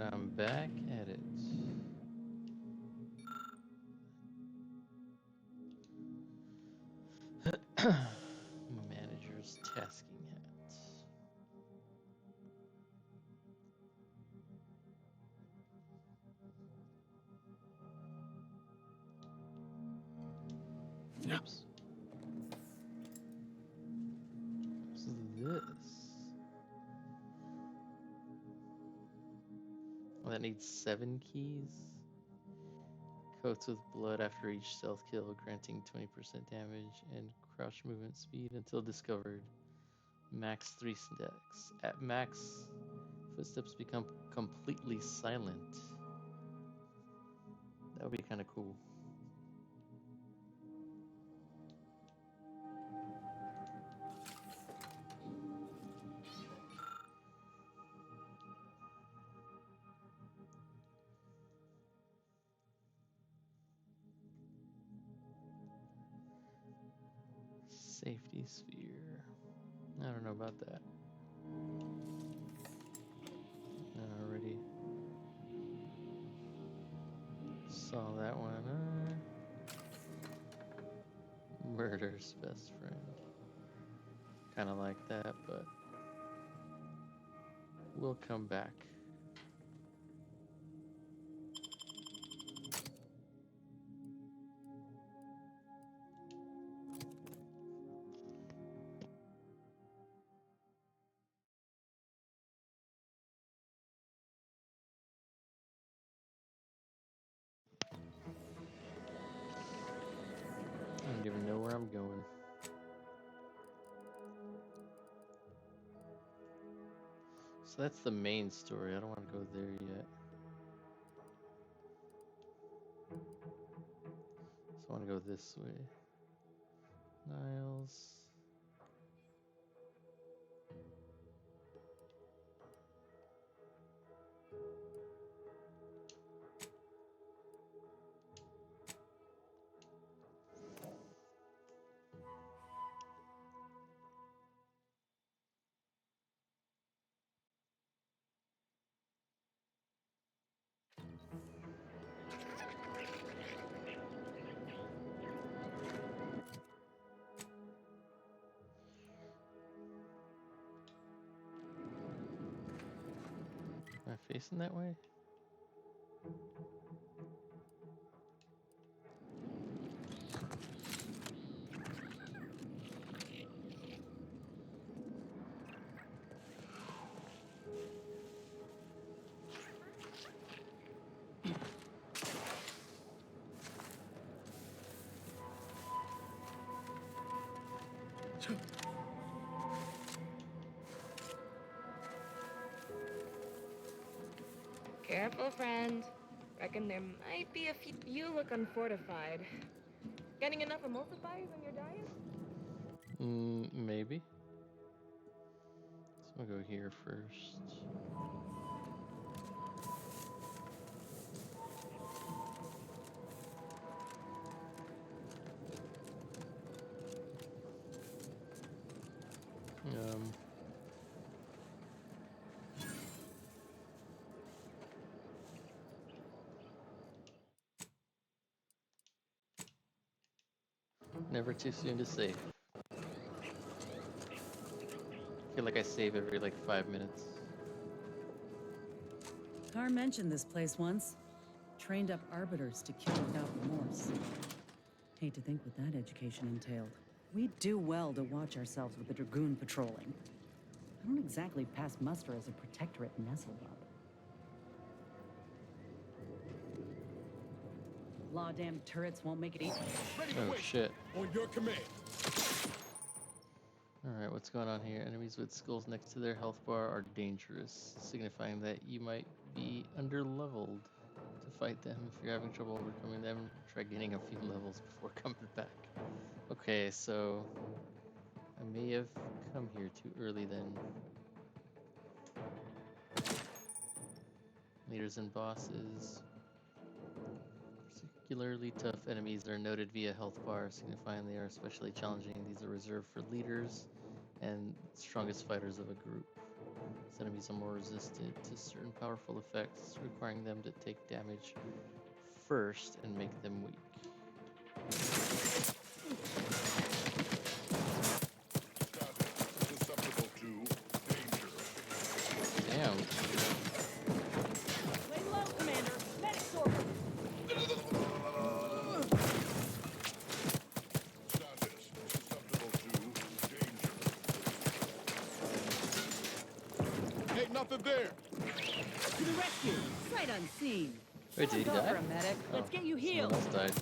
And I'm back at it. Manager's tasking hat. Oops. What's this? Oh, that needs 7 keys. Coats with blood after each stealth kill, granting 20% damage and crouch movement speed until discovered. Max 3 stacks. At max, footsteps become completely silent. That would be kind of cool. Safety sphere. I don't know about that. I already saw that one. Murder's best friend. Kind of like that, but we'll come back. I don't even know where I'm going. So that's the main story. I don't want to go there yet. So I want to go this way. Niles. Am I facing that way? Careful, friend. Reckon there might be a few. You look unfortified. Getting enough emulsifiers in your diet? Maybe. So I'm gonna go here first. Um, Never too soon to save. I feel like I save every like 5 minutes. Carr mentioned this place once. Trained up arbiters to kill without remorse. Hate to think what that education entailed. We'd do well to watch ourselves with the Dragoon patrolling. I don't exactly pass muster as a protectorate nestled up. Law-damned turrets won't make it easy. Oh shit. On your command. Alright, what's going on here? Enemies with skulls next to their health bar are dangerous, signifying that you might be underleveled. To fight them, if you're having trouble overcoming them, try gaining a few levels before coming back. Okay, so I may have come here too early then. Leaders and bosses. Particularly tough enemies are noted via health bar, signifying they are especially challenging. These are reserved for leaders and strongest fighters of a group. These enemies are more resistant to certain powerful effects, requiring them to take damage first and make them weak. Susceptible to danger. Damn. Lay low, Commander. Medic's order. Status susceptible to danger. Ain't nothing there. To the rescue. Sight unseen. Wait, did he Someone go die? for a medic. Let's get you Someone healed. else died.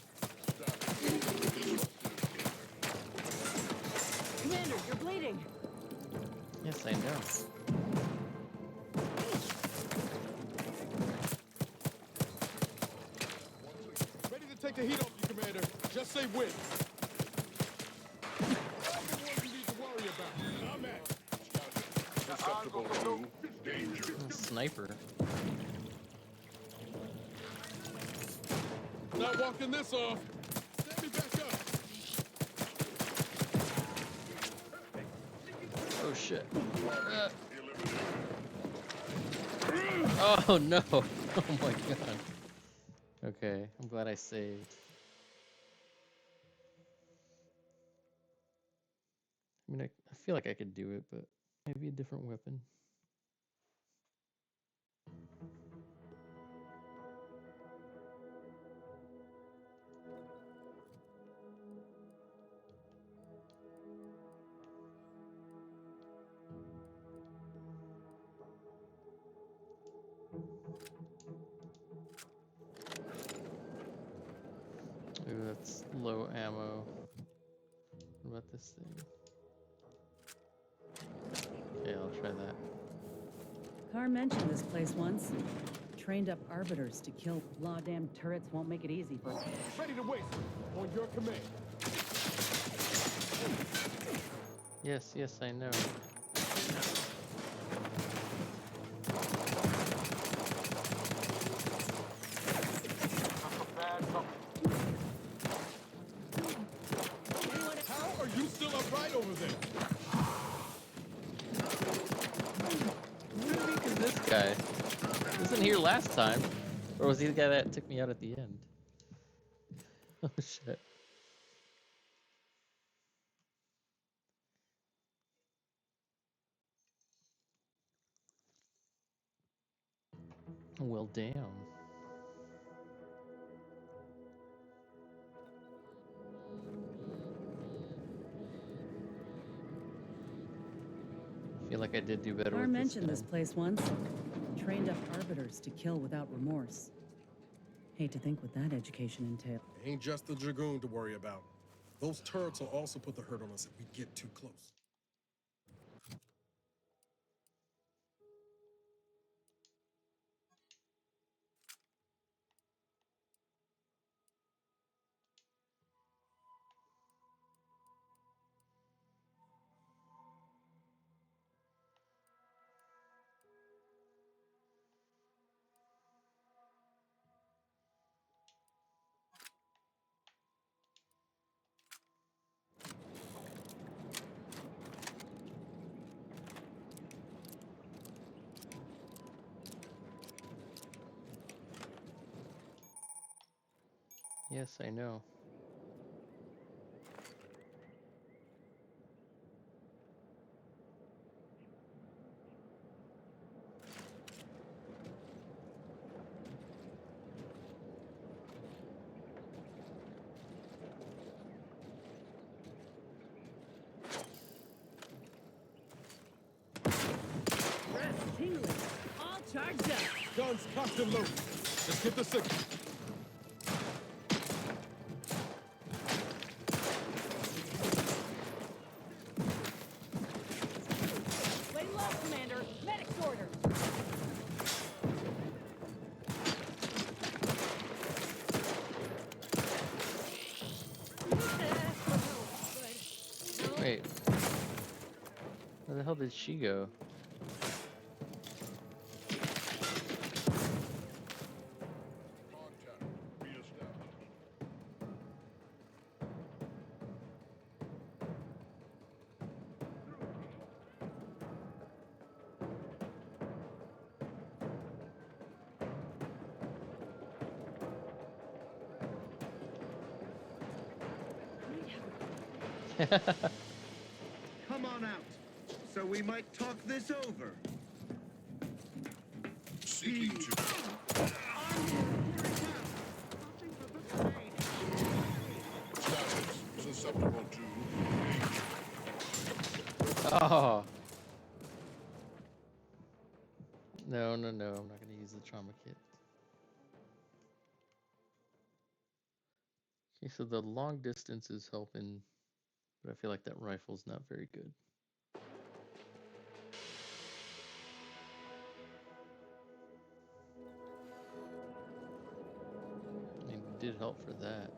Commander, you're bleeding. Yes, I know. Ready to take the heat off you, Commander. Just say when. Nothing more you need to worry about. I'm at. Susceptible to danger. Sniper. Not walking this off. Stand me back up. Oh shit. Oh no! Oh my god. Okay, I'm glad I saved. I mean, I feel like I could do it, but maybe a different weapon. Ooh, that's low ammo. What about this thing? Okay, I'll try that. Carr mentioned this place once. Trained up arbiters to kill. Law damn turrets won't make it easy for us. Ready to waste. On your command. Yes, yes, I know. How are you still upright over there? Who the heck is this guy? He wasn't here last time. Or was he the guy that took me out at the end? Oh shit. Well, damn. I feel like I did do better Carr with mentioned this this place once. Trained up arbiters to kill without remorse. Hate to think what that education entailed. Ain't just the Dragoon to worry about. Those turrets will also put the hurt on us if we get too close. Yes, I know. Tingling. All charged up. Guns cocked and loaded. Let's get the signal. Lay low, Commander. Medic's order. Wait. Where the hell did she go? Contact reestablished. Come on out, so we might talk this over. Seeking to. Status susceptible to. Oh. No, no, no. I'm not going to use the trauma kit. Okay, so the long distance is helping, but I feel like that rifle's not very good. I mean, it did help for that.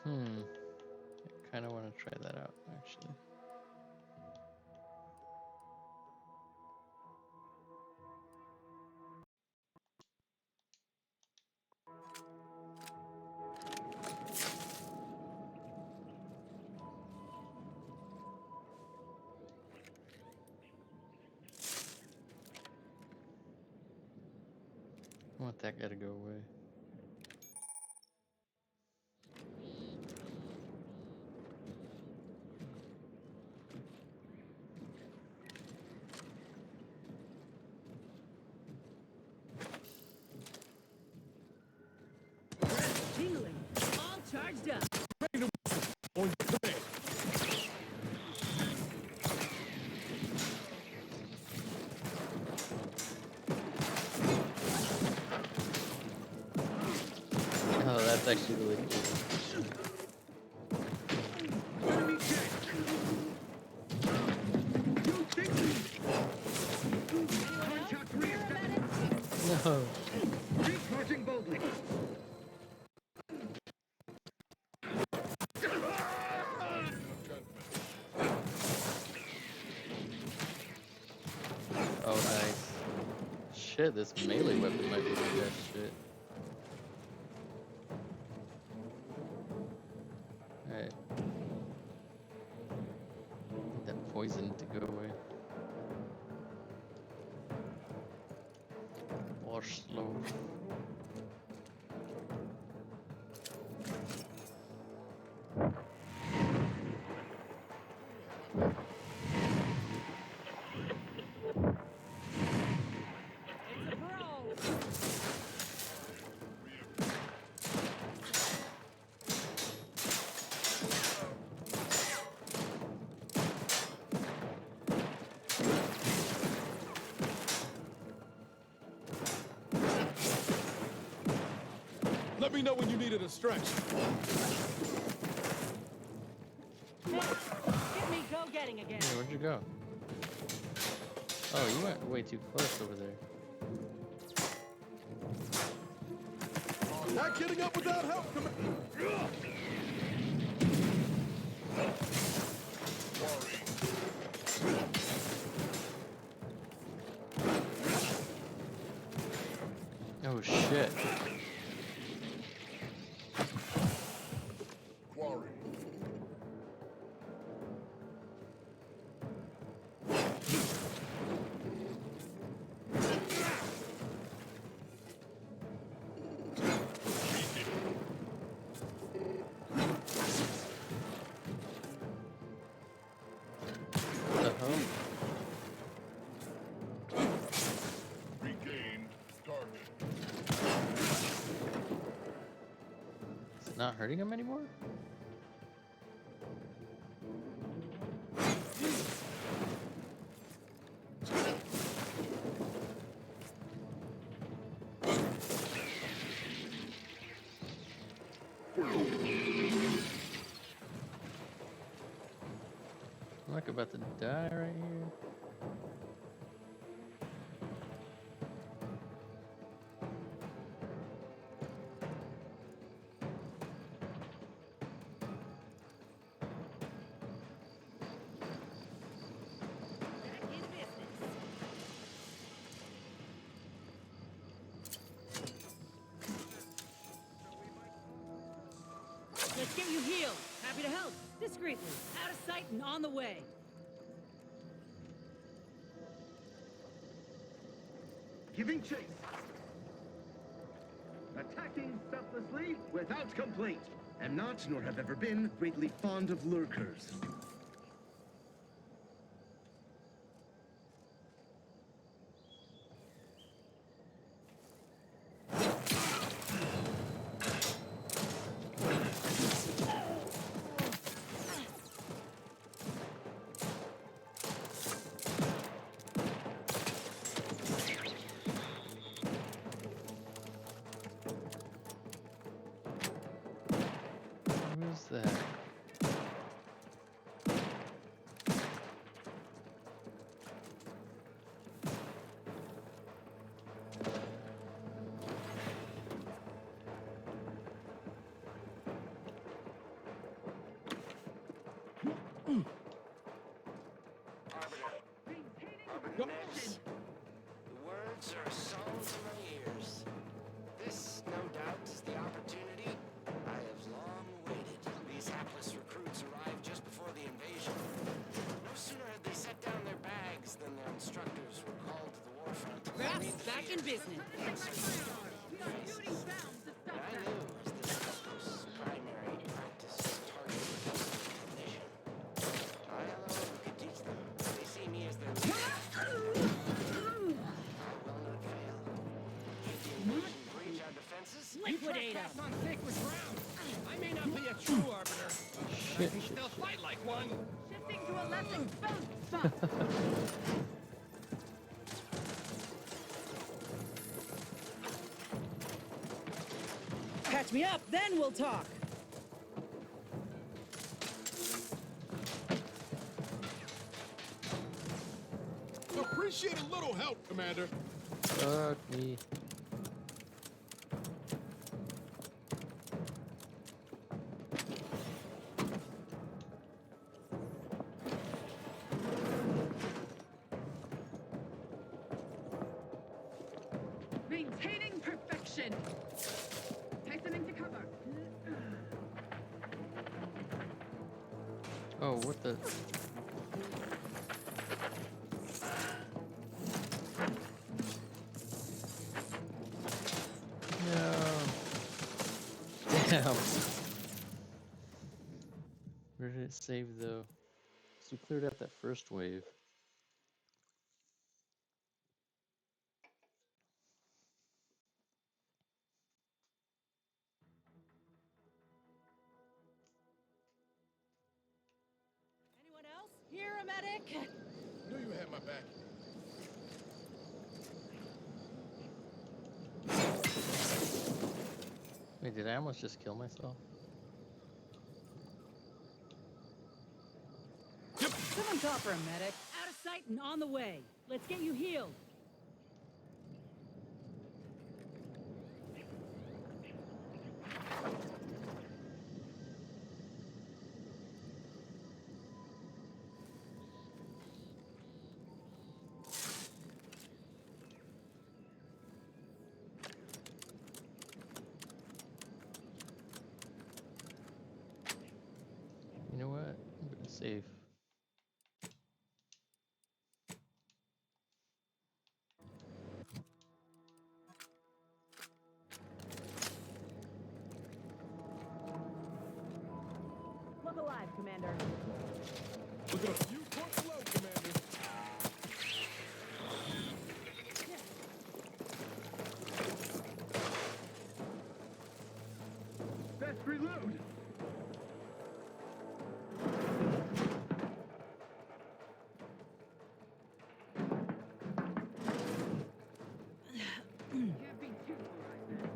I kind of want to try that out, actually. I want that guy to go away. Tingling. All charged up. On your command. Oh, that's actually really cool. Enemy check. You think contact reestablished. No. Recharging boldly. Oh, nice. Shit, this melee weapon might be the best shit. Alright. Need that poison to go away. More slow. It's a brawl. Let me know when you needed a stretch. Get me go getting again. Hey, where'd you go? Oh, you went way too close over there. Not getting up without help. Oh shit. Quarry. What the hell? Regained target. Is it not hurting him anymore? I'm like about to die right here. Let's get you healed. Happy to help. Discreetly. Out of sight and on the way. Giving chase. Attacking selflessly without complaint. Am not, nor have ever been, greatly fond of lurkers. Who's that? Next. The words are a song to my ears. This, no doubt, is the opportunity I have long awaited. These hapless recruits arrived just before the invasion. No sooner had they set down their bags than their instructors were called to the war front. Raps back in business. And I knew as this outpost's primary practice targeted definition. I alone could teach them. They see me as their leader. I will not fail. Should the invasion breach our defenses, Liquidate them. on sacred ground. I may not be a true arbiter, but I Shit, can shit, still shit. fight like one. Shifting to a less exposed spot. Catch me up, then we'll talk. Appreciate a little help, Commander. Fuck me. Maintaining perfection. Tightening to cover. Oh, what the? No. Damn. Where did it save though? So we cleared out that first wave. Anyone else? Here, a medic. Knew you had my back. Wait, did I almost just kill myself? Someone call for a medic. Out of sight and on the way. Let's get you healed. You know what? I'm gonna save. Look alive, Commander. We're gonna few points low, Commander. Best reload. Can't be too polite.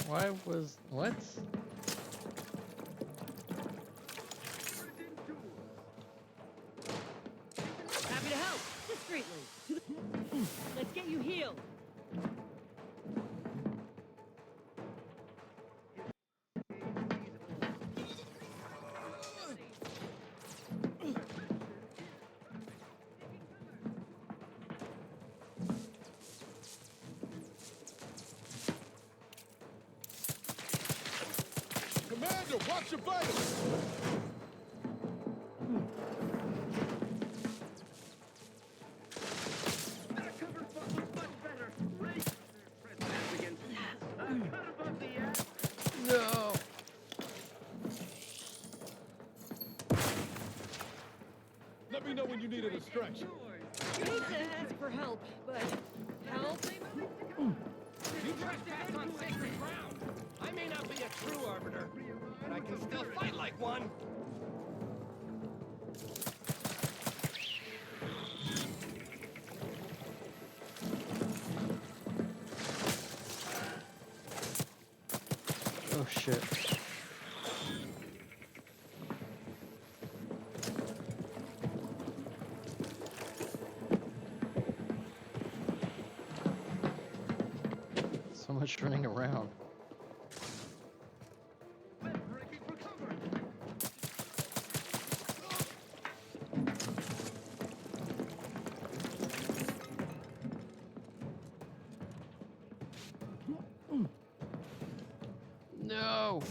Why was what? Happy to help. Discreetly. Let's get you healed. Commander, watch your vitals! That cover spot looks much better. Right. Press against a cut above the ass. No. Let me know when you need a distraction. You need to ask for help, but help? You trespass on sacred ground. I may not be a true arbiter, but I can still fight like one. Oh shit. So much running around. Breaking for cover. No.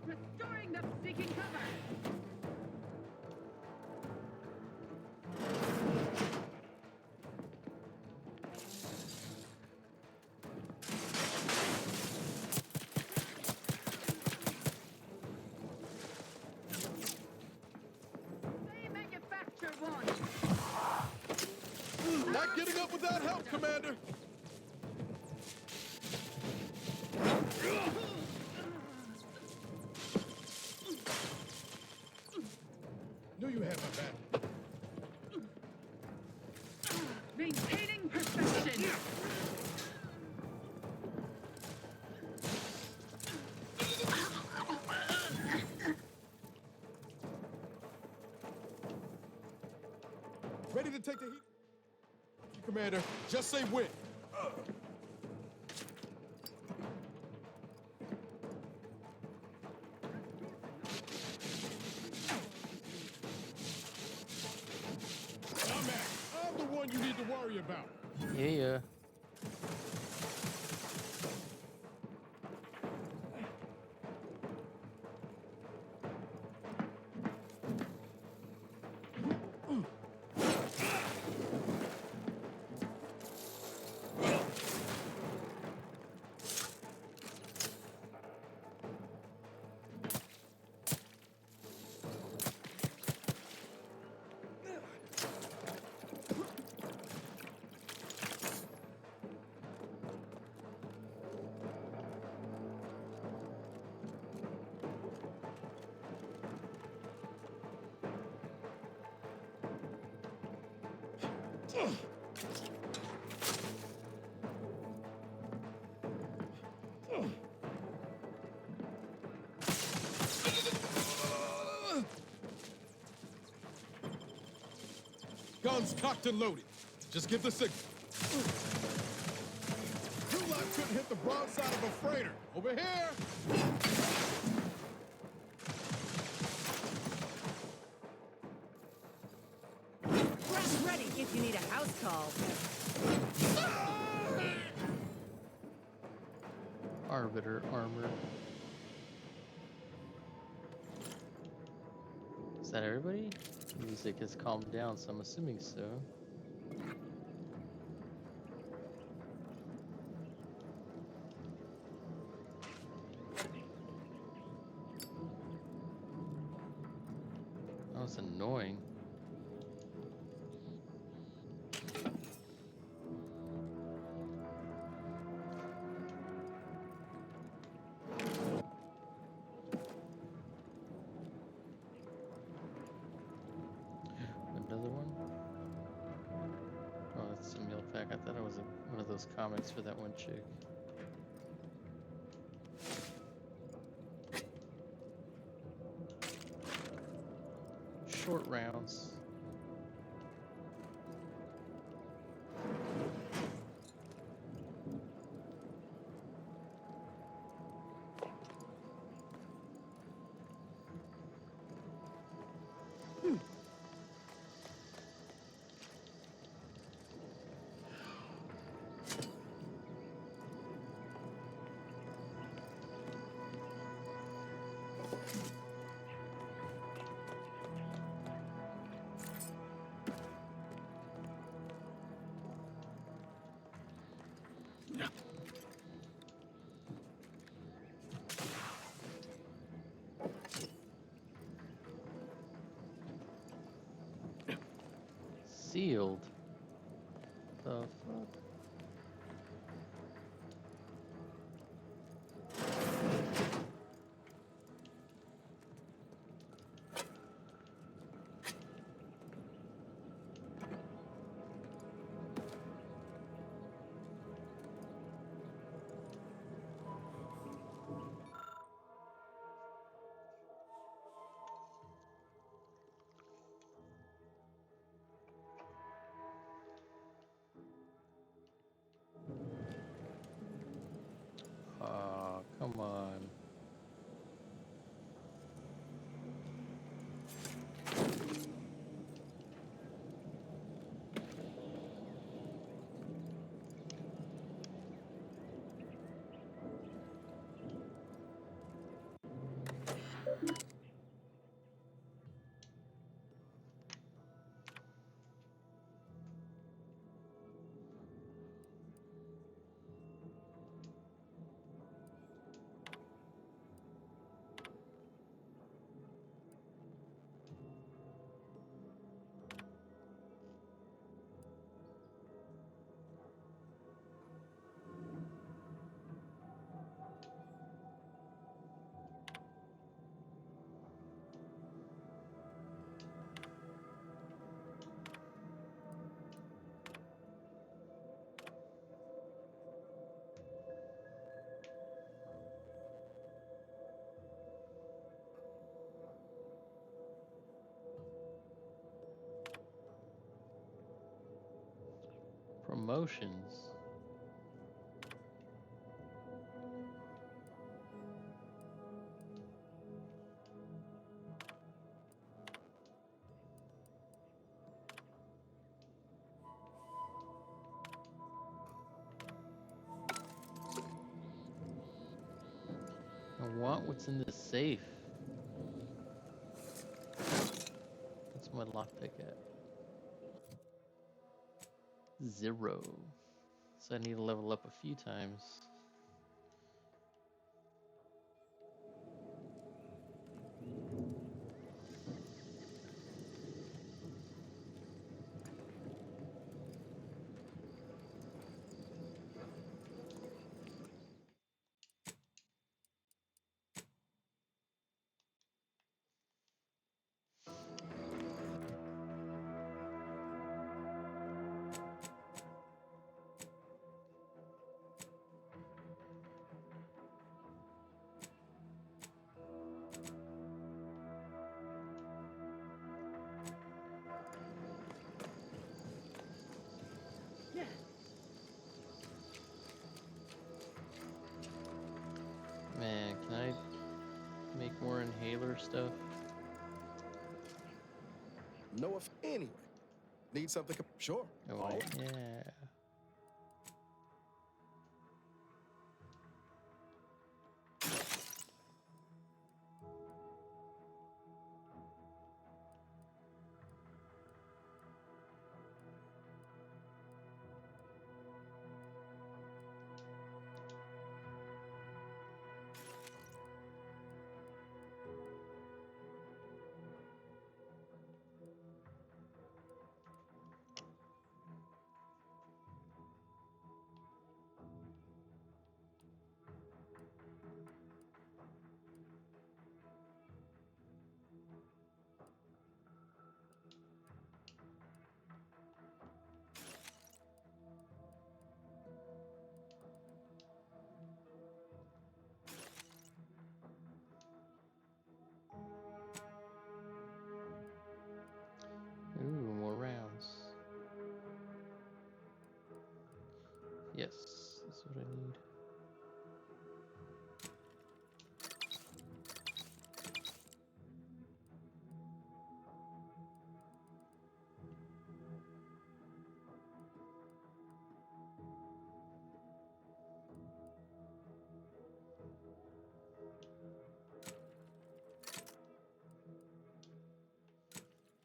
Restoring the seeking cover. They manufacture one. Not getting up without help, Commander! Knew you had my back. Maintaining perfection. Ready to take the heat? Commander, just say when. I'm the one you need to worry about. Yeah. Guns cocked and loaded. Just give the signal. You lot couldn't hit the broadside of a freighter. Over here! Press ready if you need a house call. Arbiter armor. Is that everybody? Music has calmed down, so I'm assuming so. That was annoying. I thought it was one of those comics for that one chick. Short rounds. Sealed. The fuck? Oh, come on. Promotions. I want what's in the safe. What's my lockpick at? 0. So I need to level up a few times. Man, can I make more inhaler stuff? No, if anyway. Need something? Sure. Oh, All yeah. Yes, that's what I need.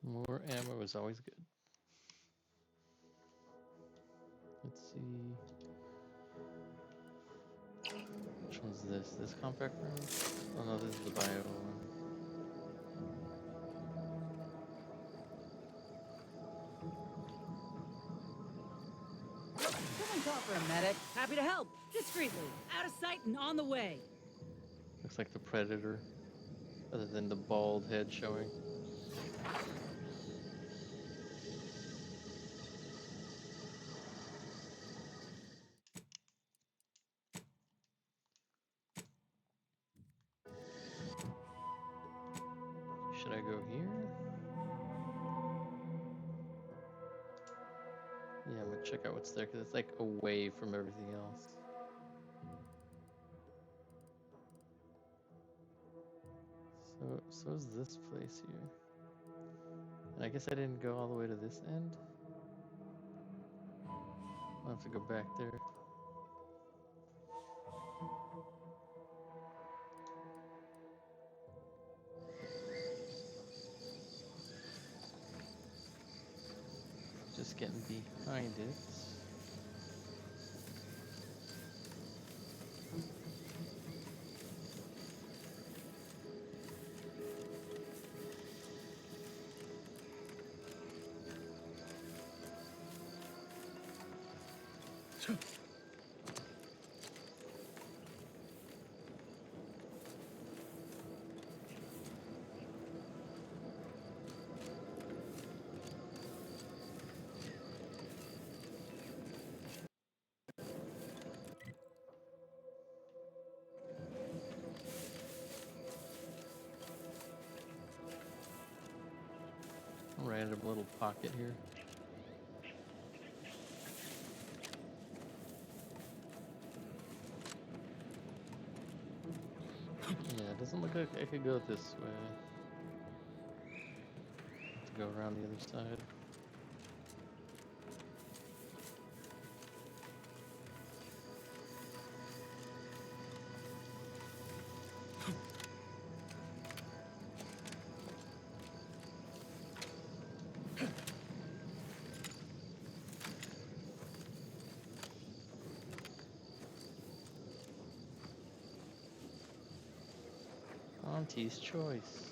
More ammo is always good. Let's see. Which one's this? This compact round? Oh no, this is the bio one. Someone call for a medic. Happy to help. Discreetly. Out of sight and on the way. Looks like the Predator, other than the bald head showing. Should I go here? Yeah, I'm gonna check out what's there because it's like away from everything else. So is this place here. And I guess I didn't go all the way to this end. I'll have to go back there. Just getting behind it. Random little pocket here. Yeah, it doesn't look like I could go this way. Have to go around the other side. Auntie's choice.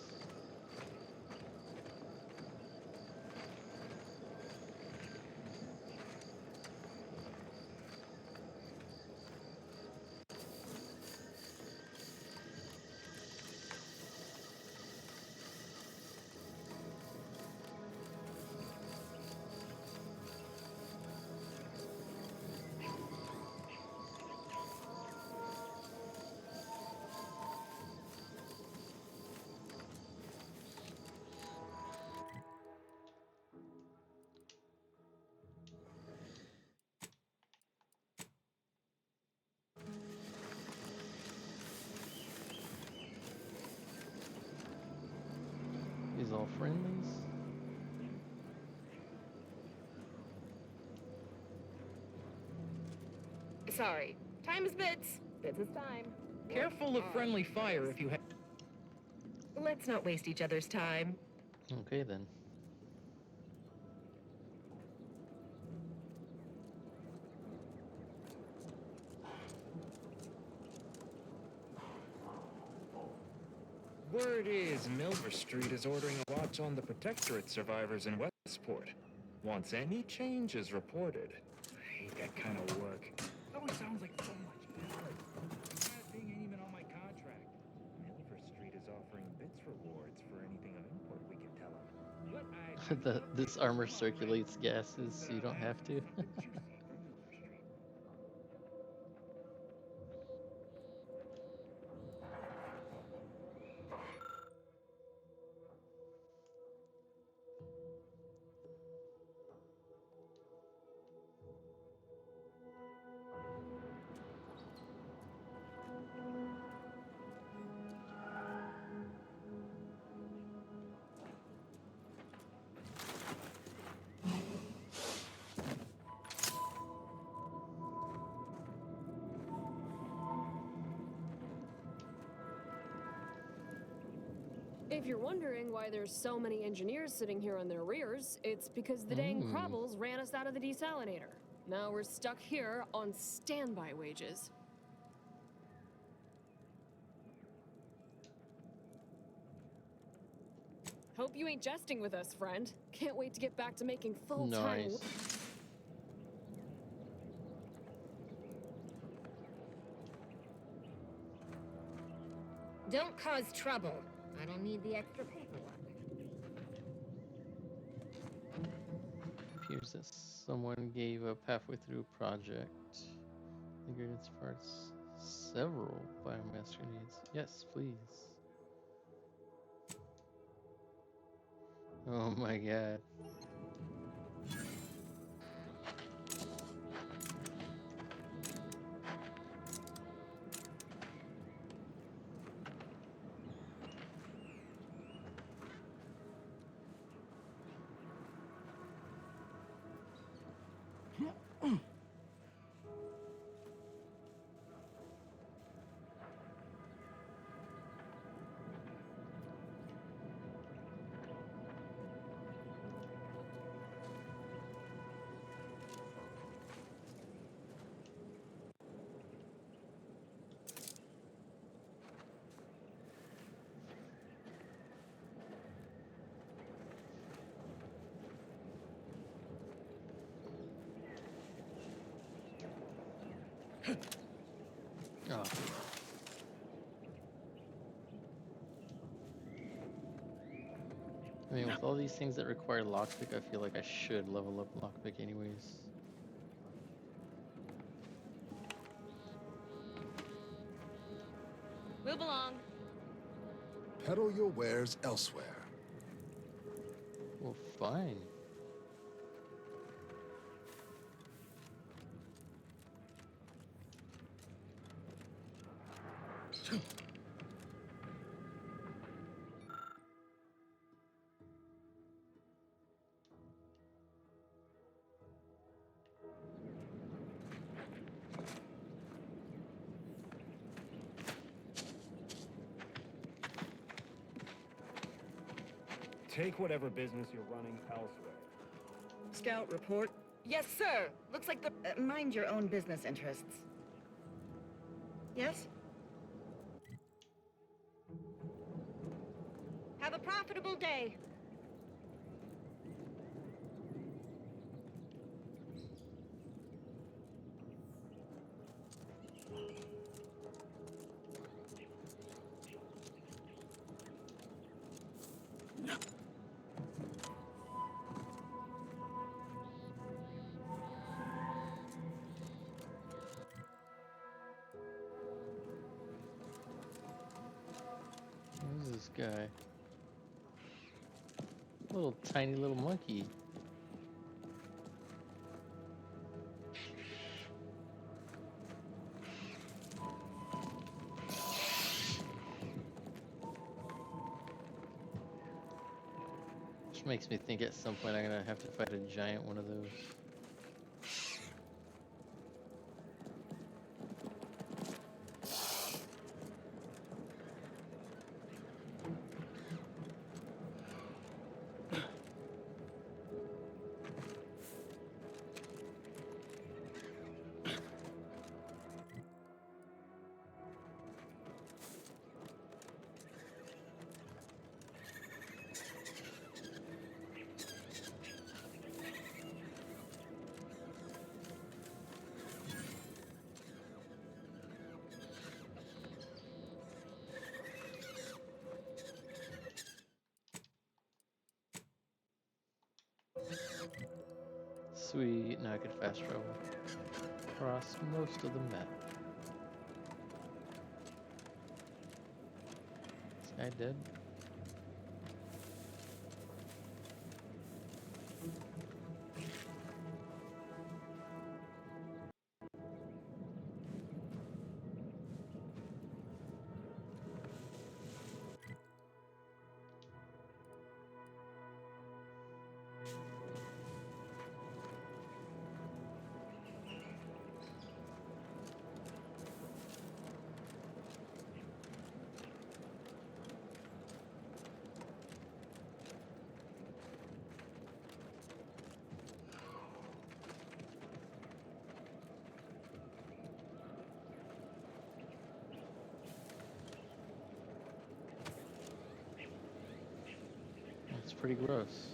These all friendlies. Sorry. Time is bits. Bits is time. Careful of friendly fire if you have. Let's not waste each other's time. Okay then. Word is Milver Street is ordering a watch on the Protectorate survivors in Westport. Once any changes reported. I hate that kind of work. Always sounds like so much effort. That thing ain't even on my contract. Milver Street is offering bits rewards for anything of import we can tell them. This armor circulates gases, so you don't have to. If you're wondering why there's so many engineers sitting here on their rears, it's because the dang Krobbles ran us out of the desalinator. Now we're stuck here on standby wages. Hope you ain't jesting with us, friend. Can't wait to get back to making full-time. Nice. Don't cause trouble. I don't need the extra paperwork. Appears that someone gave up halfway through a project. Ingredients parts several biomass grenades. Yes, please. Oh my god. Oh. I mean, with all these things that require lockpick, I feel like I should level up lockpick anyways. Move along. Peddle your wares elsewhere. Well, fine. Take whatever business you're running elsewhere. Scout report. Yes, sir. Looks like the... Mind your own business interests. Yes? Have a profitable day. Who's this guy? Little tiny little monkey. Which makes me think at some point I'm gonna have to fight a giant one of those. Sweet, now I could fast travel across most of the map. This guy dead? pretty gross.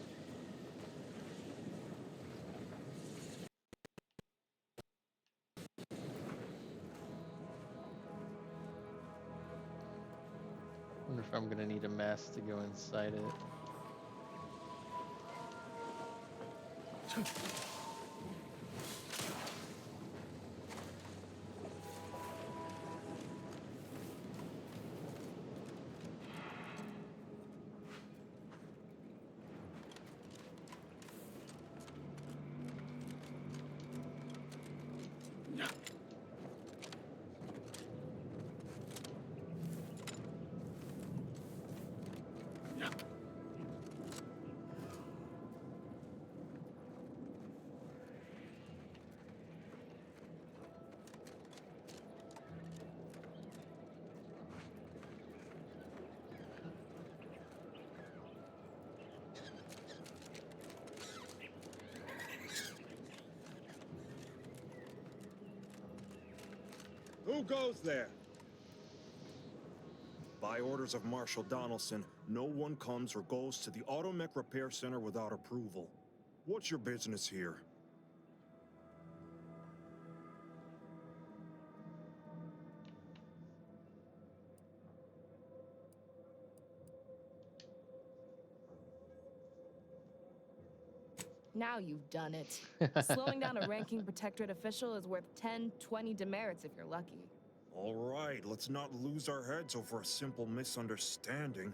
Wonder if I'm gonna need a mask to go inside it. Who goes there? By orders of Marshal Donaldson, no one comes or goes to the Automech Repair Center without approval. What's your business here? Now you've done it. Slowing down a ranking protectorate official is worth 10, 20 demerits if you're lucky. All right, let's not lose our heads over a simple misunderstanding.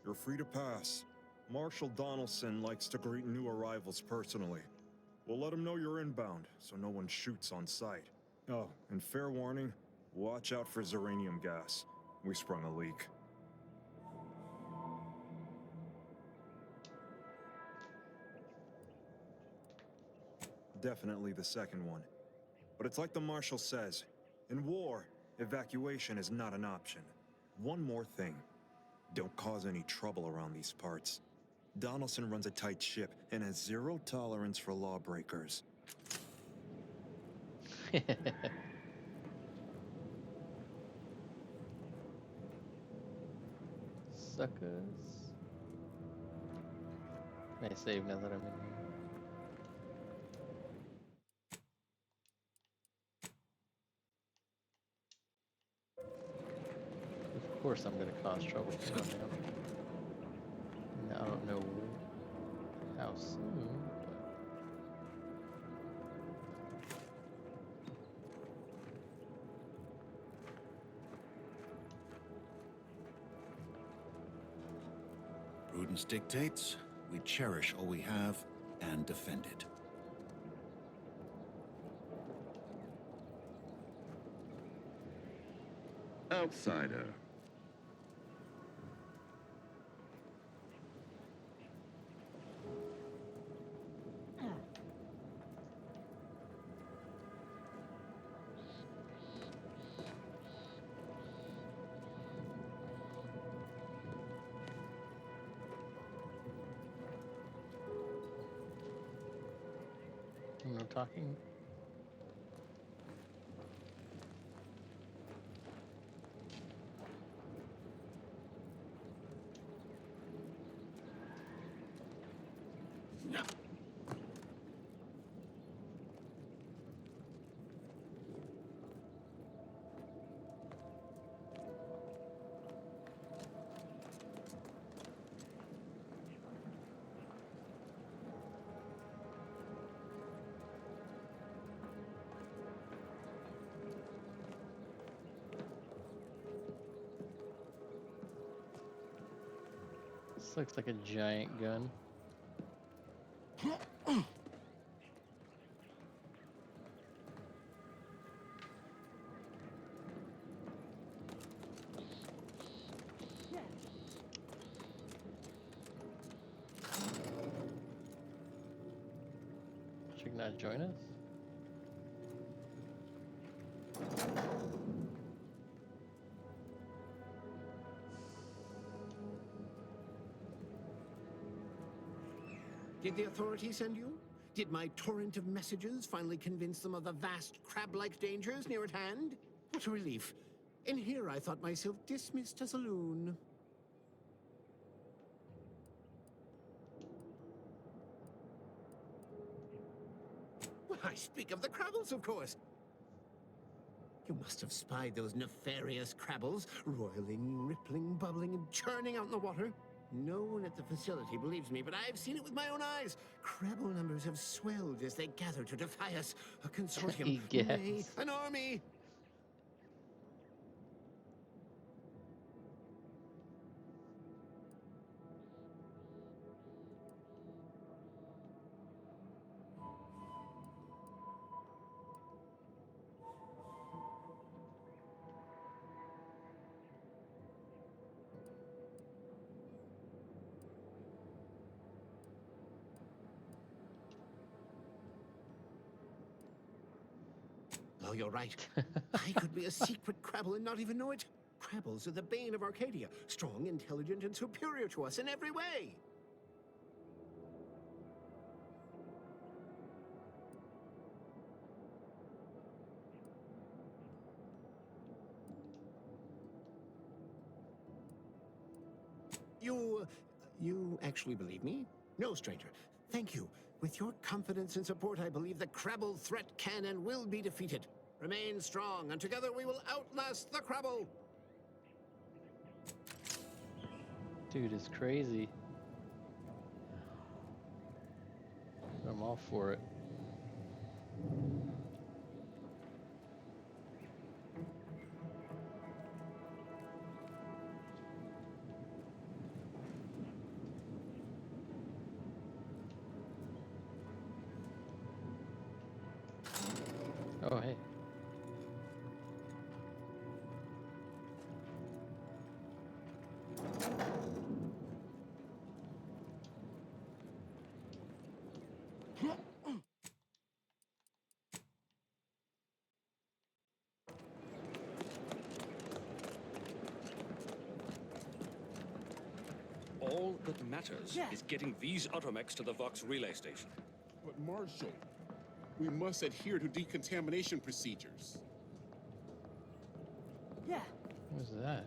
You're free to pass. Marshal Donaldson likes to greet new arrivals personally. We'll let him know you're inbound, so no one shoots on sight. Oh, and fair warning, watch out for Zeranium gas. We sprung a leak. Definitely the second one. But it's like the Marshal says, in war, evacuation is not an option. One more thing. Don't cause any trouble around these parts. Donaldson runs a tight ship and has zero tolerance for lawbreakers. Suckers. Can I save now that I'm in here? Of course I'm gonna cause trouble for them now. I don't know how soon, Prudence dictates we cherish all we have and defend it. Outsider. No talking. This looks like a giant gun. Should not join us? Did the authorities send you? Did my torrent of messages finally convince them of the vast crab-like dangers near at hand? What a relief. In here I thought myself dismissed as a loon. I speak of the Crabbles, of course. You must have spied those nefarious Crabbles, roiling, rippling, bubbling, and churning out in the water. No one at the facility believes me, but I've seen it with my own eyes. Crabble numbers have swelled as they gather to defy us. A consortium, nay, an army. Oh, you're right. I could be a secret Crabble and not even know it. Crabbles are the bane of Arcadia. Strong, intelligent, and superior to us in every way. You actually believe me? No, stranger. Thank you. With your confidence and support, I believe the Crabble threat can and will be defeated. Remain strong, and together we will outlast the Crabble! Dude is crazy. I'm all for it. Oh, hey. All that matters is getting these automechs to the Vox relay station. But Marshal, we must adhere to decontamination procedures. Yeah. What was that?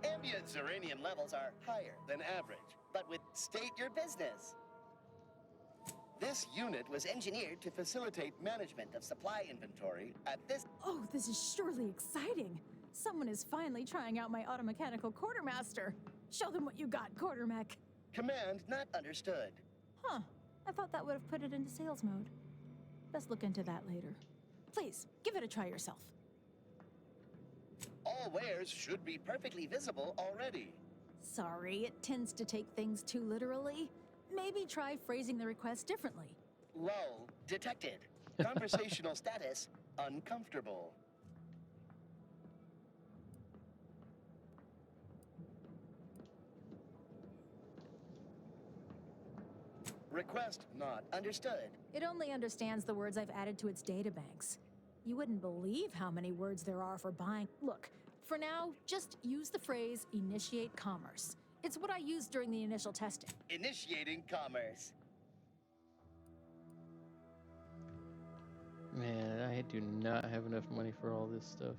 Ambient Zeranium levels are higher than average, but with state your business. This unit was engineered to facilitate management of supply inventory at this... Oh, this is surely exciting. Someone is finally trying out my automechanical quartermaster. Show them what you got, Quartermech. Command not understood. Huh. I thought that would have put it into sales mode. Best look into that later. Please, give it a try yourself. All wares should be perfectly visible already. Sorry, it tends to take things too literally. Maybe try phrasing the request differently. Lull detected. Conversational status uncomfortable. Request not understood. It only understands the words I've added to its databanks. You wouldn't believe how many words there are for buying. Look, for now, just use the phrase initiate commerce. It's what I used during the initial testing. Initiating commerce. Man, I do not have enough money for all this stuff.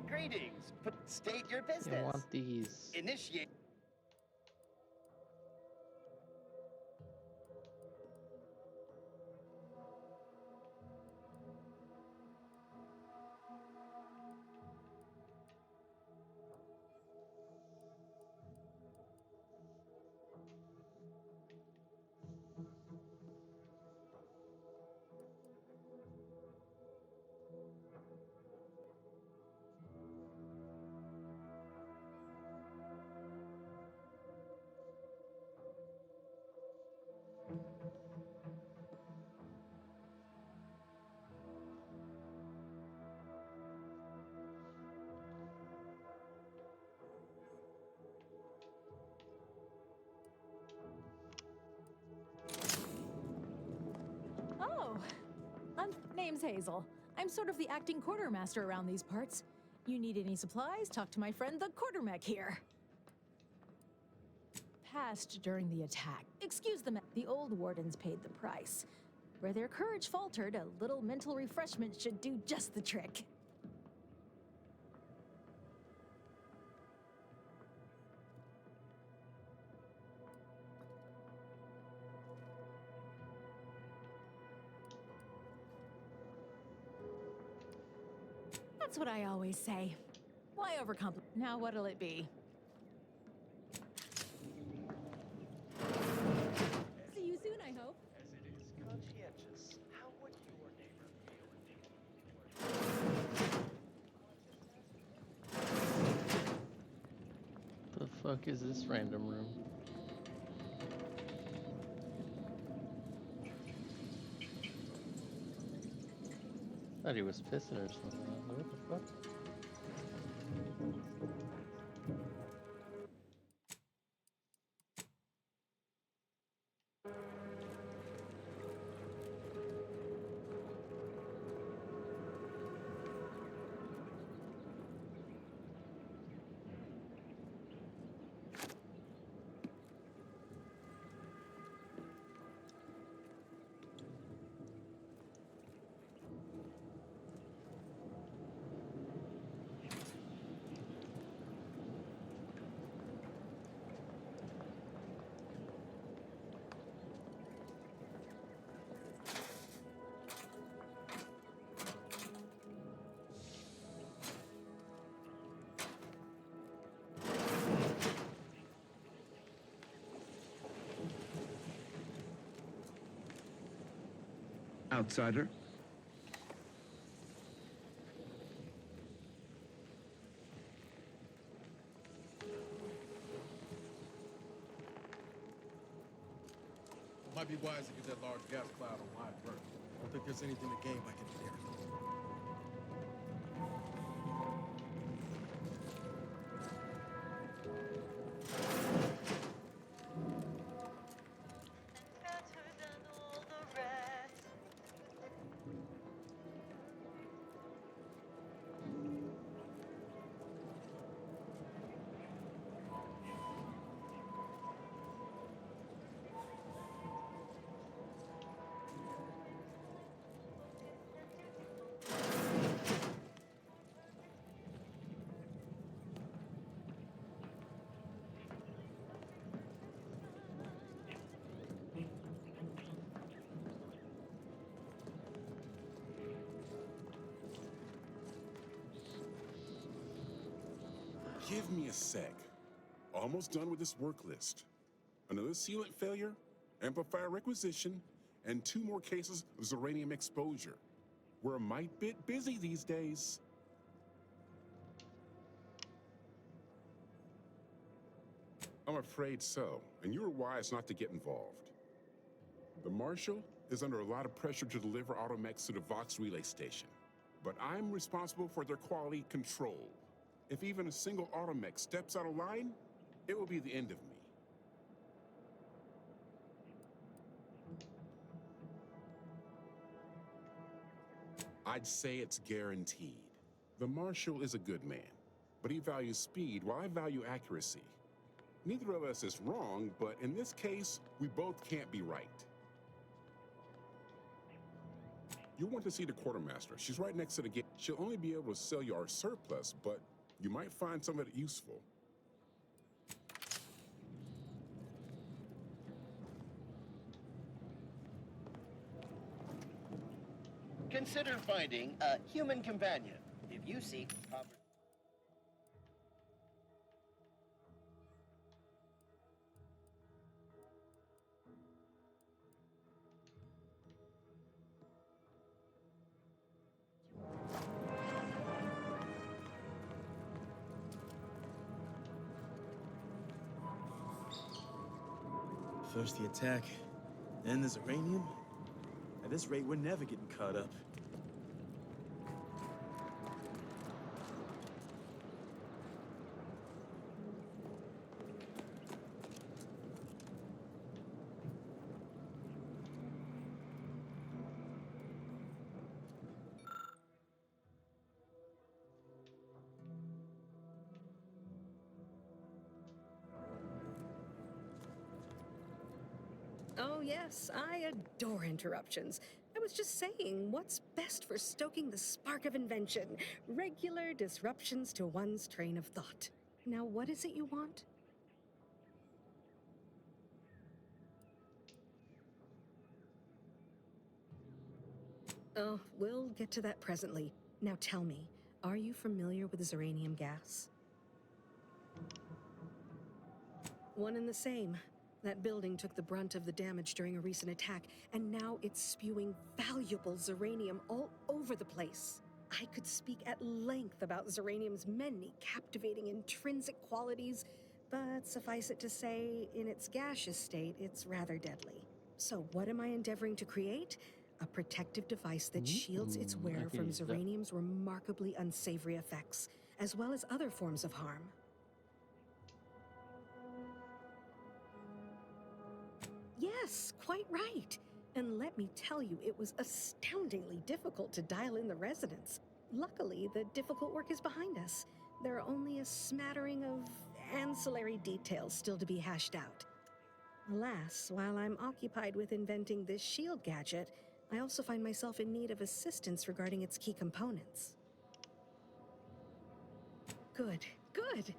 Greetings. State your business. I want these. Initiate. name's Hazel. I'm sort of the acting quartermaster around these parts. You need any supplies, talk to my friend the quartermech here. Passed during the attack. Excuse them, the old wardens paid the price. Where their courage faltered, a little mental refreshment should do just the trick. That's what I always say. Why overcomplicate? Now what'll it be? See you soon, I hope. As it is conscientious, how would your neighbor feel The fuck is this random room? Thought he was pissing or something. What the fuck? Outsider. Might be wise to get that large gas cloud on live first. I don't think there's anything to gain by getting there. Give me a sec. Almost done with this work list. Another sealant failure, amplifier requisition, and 2 more cases of Zeranium exposure. We're a mite bit busy these days. I'm afraid so, and you were wise not to get involved. The Marshal is under a lot of pressure to deliver automechs to the Vox relay station, but I'm responsible for their quality control. If even a single automech steps out of line, it will be the end of me. I'd say it's guaranteed. The Marshal is a good man, but he values speed while I value accuracy. Neither of us is wrong, but in this case, we both can't be right. You'll want to see the quartermaster. She's right next to the gate. She'll only be able to sell you our surplus, but you might find some of it useful. Consider finding a human companion. If you seek proper... First the attack, then the Zeranium. At this rate, we're never getting caught up. Oh, yes, I adore interruptions. I was just saying, what's best for stoking the spark of invention? Regular disruptions to one's train of thought. Now, what is it you want? Oh, we'll get to that presently. Now tell me, are you familiar with Zeranium gas? One and the same. That building took the brunt of the damage during a recent attack, and now it's spewing valuable Zeranium all over the place. I could speak at length about Zeranium's many captivating intrinsic qualities, but suffice it to say, in its gaseous state, it's rather deadly. So what am I endeavoring to create? A protective device that shields its wearer from Zeranium's remarkably unsavory effects, as well as other forms of harm. Yes, quite right. And let me tell you, it was astoundingly difficult to dial in the resonance. Luckily, the difficult work is behind us. There are only a smattering of ancillary details still to be hashed out. Alas, while I'm occupied with inventing this shield gadget, I also find myself in need of assistance regarding its key components. Good, good.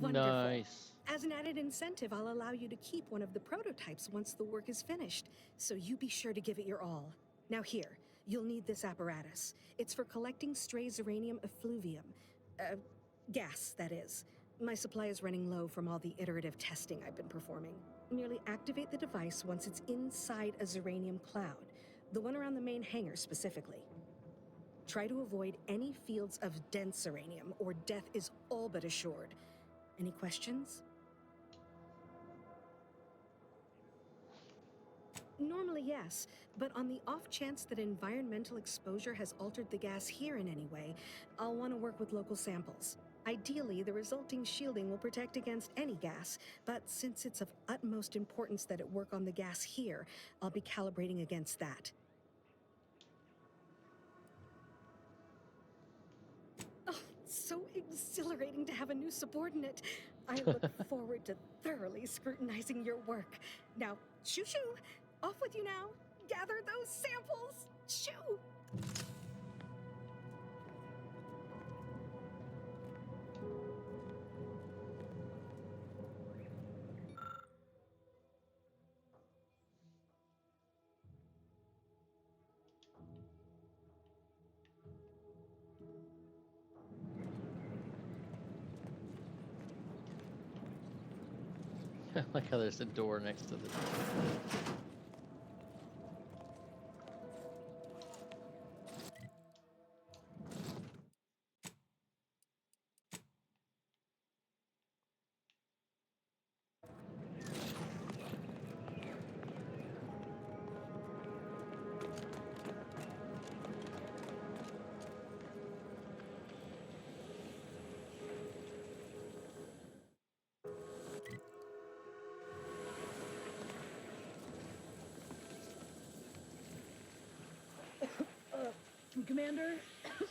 Wonderful. Nice. As an added incentive, I'll allow you to keep one of the prototypes once the work is finished, so you be sure to give it your all. Now here, you'll need this apparatus. It's for collecting stray Zeranium effluvium. Gas, that is. My supply is running low from all the iterative testing I've been performing. Merely activate the device once it's inside a Zeranium cloud, the one around the main hangar specifically. Try to avoid any fields of dense Zeranium, or death is all but assured. Any questions? Normally, yes, but on the off chance that environmental exposure has altered the gas here in any way, I'll want to work with local samples. Ideally, the resulting shielding will protect against any gas, but since it's of utmost importance that it work on the gas here, I'll be calibrating against that. Oh, so exhilarating to have a new subordinate. I look forward to thoroughly scrutinizing your work. Now, shoo-shoo! Off with you now! Gather those samples! Shoo! I like how there's a door next to the Commander?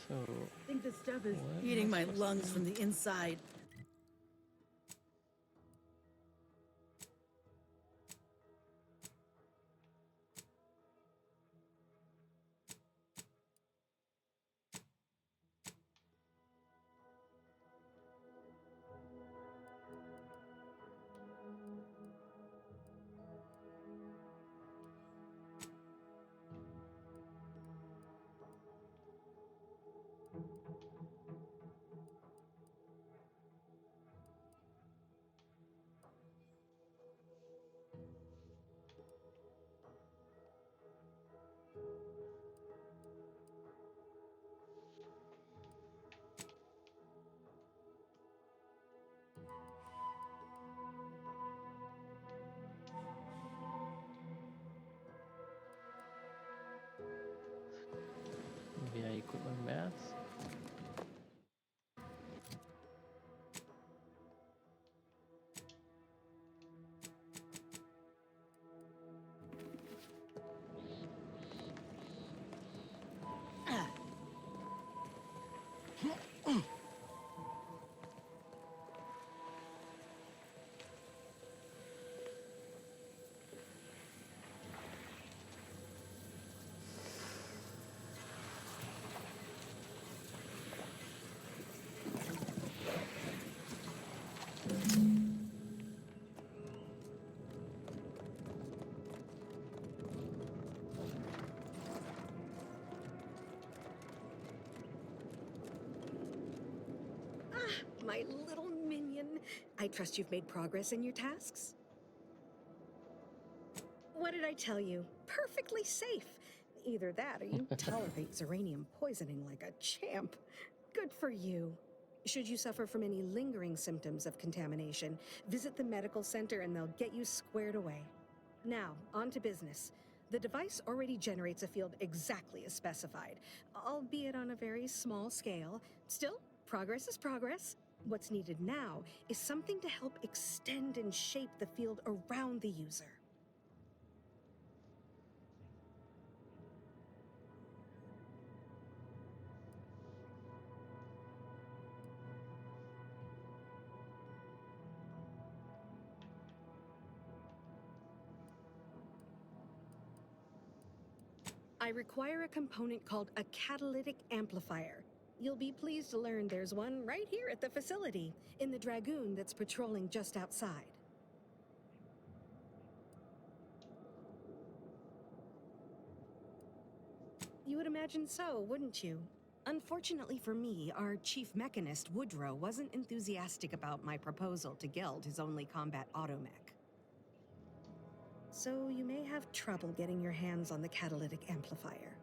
So, I think this stuff is what eating am my I supposed to lungs do? from the inside. Maybe I equip my mask. my little minion. I trust you've made progress in your tasks? What did I tell you? Perfectly safe. Either that or you tolerate Zeranium poisoning like a champ. Good for you. Should you suffer from any lingering symptoms of contamination, visit the medical center and they'll get you squared away. Now, on to business. The device already generates a field exactly as specified, albeit on a very small scale. Still, progress is progress. What's needed now is something to help extend and shape the field around the user. I require a component called a catalytic amplifier. You'll be pleased to learn there's one right here at the facility, in the Dragoon that's patrolling just outside. You would imagine so, wouldn't you? Unfortunately for me, our chief mechanist, Woodrow, wasn't enthusiastic about my proposal to Geld his only combat automech. So you may have trouble getting your hands on the catalytic amplifier.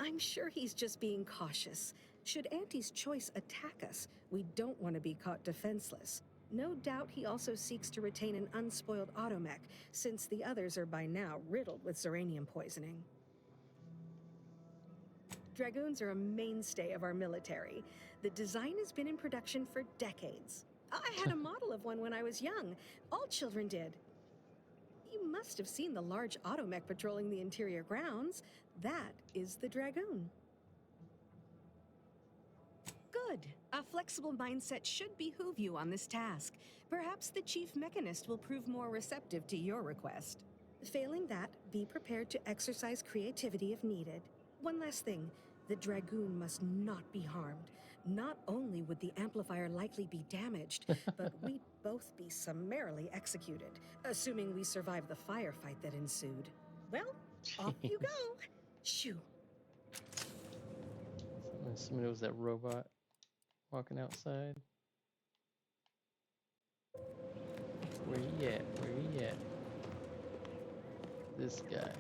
I'm sure he's just being cautious. Should Auntie's choice attack us, we don't want to be caught defenseless. No doubt he also seeks to retain an unspoiled automech, since the others are by now riddled with Zeranium poisoning. Dragoons are a mainstay of our military. The design has been in production for decades. I had a model of one when I was young. All children did. You must have seen the large automech patrolling the interior grounds. That is the Dragoon. Good. A flexible mindset should behoove you on this task. Perhaps the chief mechanist will prove more receptive to your request. Failing that, be prepared to exercise creativity if needed. One last thing. The Dragoon must not be harmed. Not only would the amplifier likely be damaged, but we'd both be summarily executed, assuming we survive the firefight that ensued. Well, off you go. Shoo. I'm assuming it was that robot walking outside. Where he at? Where he at? This guy.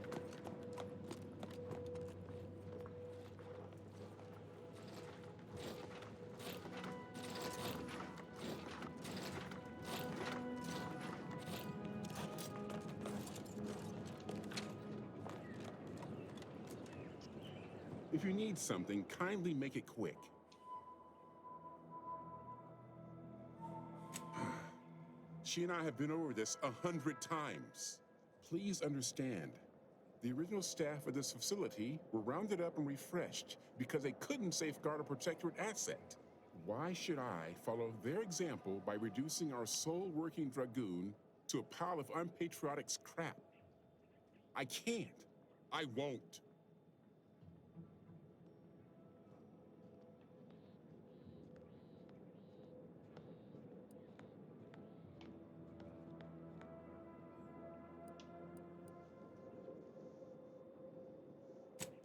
If you need something, kindly make it quick. She and I have been over this 100 times. Please understand, the original staff of this facility were rounded up and refreshed because they couldn't safeguard a protectorate asset. Why should I follow their example by reducing our sole working Dragoon to a pile of unpatriotic scrap? I can't. I won't.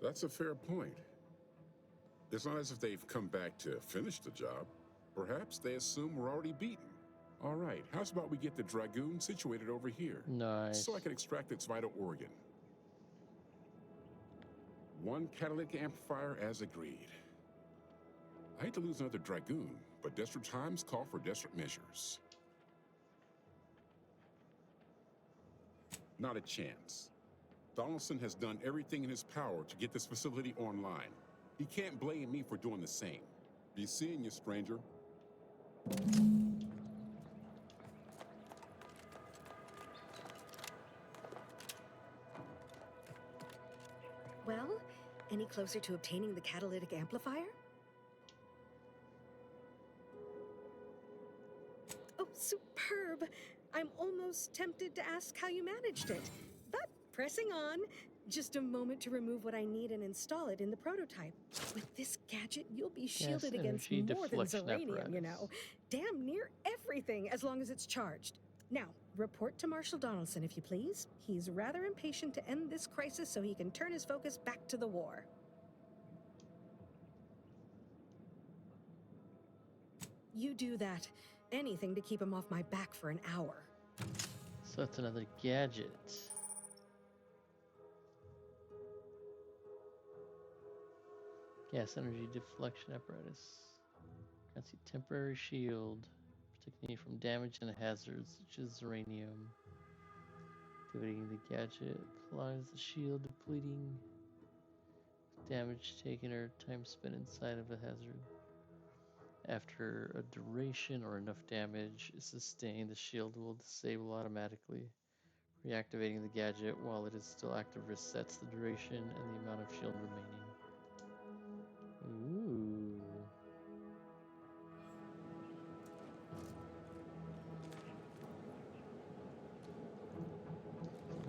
That's a fair point. It's not as if they've come back to finish the job. Perhaps they assume we're already beaten. All right, how's about we get the Dragoon situated over here? Nice. So I can extract its vital organ. One catalytic amplifier as agreed. I hate to lose another Dragoon, but desperate times call for desperate measures. Not a chance. Donaldson has done everything in his power to get this facility online. He can't blame me for doing the same. Be seeing you, stranger. Well, any closer to obtaining the catalytic amplifier? Oh, superb! I'm almost tempted to ask how you managed it. But pressing on, Just a moment to remove what I need and install it in the prototype. With this gadget, you'll be shielded against energy more than deflection Zeranium, you know. apparatus. Damn near everything, as long as it's charged. Now, report to Marshal Donaldson, if you please. He's rather impatient to end this crisis so he can turn his focus back to the war. You do that. Anything to keep him off my back for an hour. So that's another gadget. Gas energy deflection apparatus. Grants you temporary shield, protecting you from damage and hazards such as uranium. Activating the gadget applies the shield, depleting damage taken or time spent inside of a hazard. After a duration or enough damage is sustained, the shield will disable automatically. Reactivating the gadget while it is still active resets the duration and the amount of shield remaining. Ooh.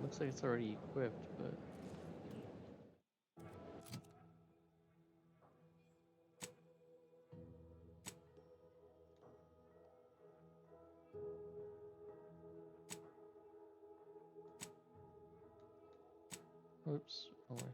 Looks like it's already equipped, but oops, wrong way.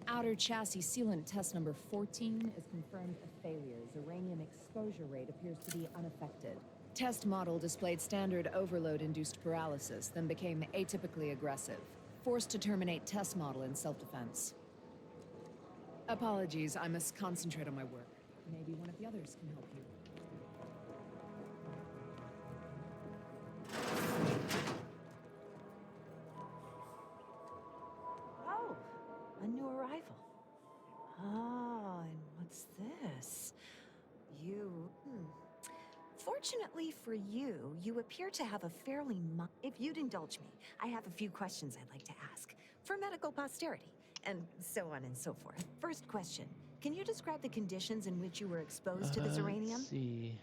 Outer chassis sealant test number 14 is confirmed a failure. Uranium exposure rate appears to be unaffected. Test model displayed standard overload-induced paralysis, then became atypically aggressive. Forced to terminate test model in self-defense. Apologies, I must concentrate on my work. Maybe one of the others can help you. Oh, a new arrival. Oh, and what's this? Fortunately for you, you appear to have a fairly If you'd indulge me, I have a few questions I'd like to ask. For medical posterity, and so on and so forth. First question, can you describe the conditions in which you were exposed to this uranium? Let's see.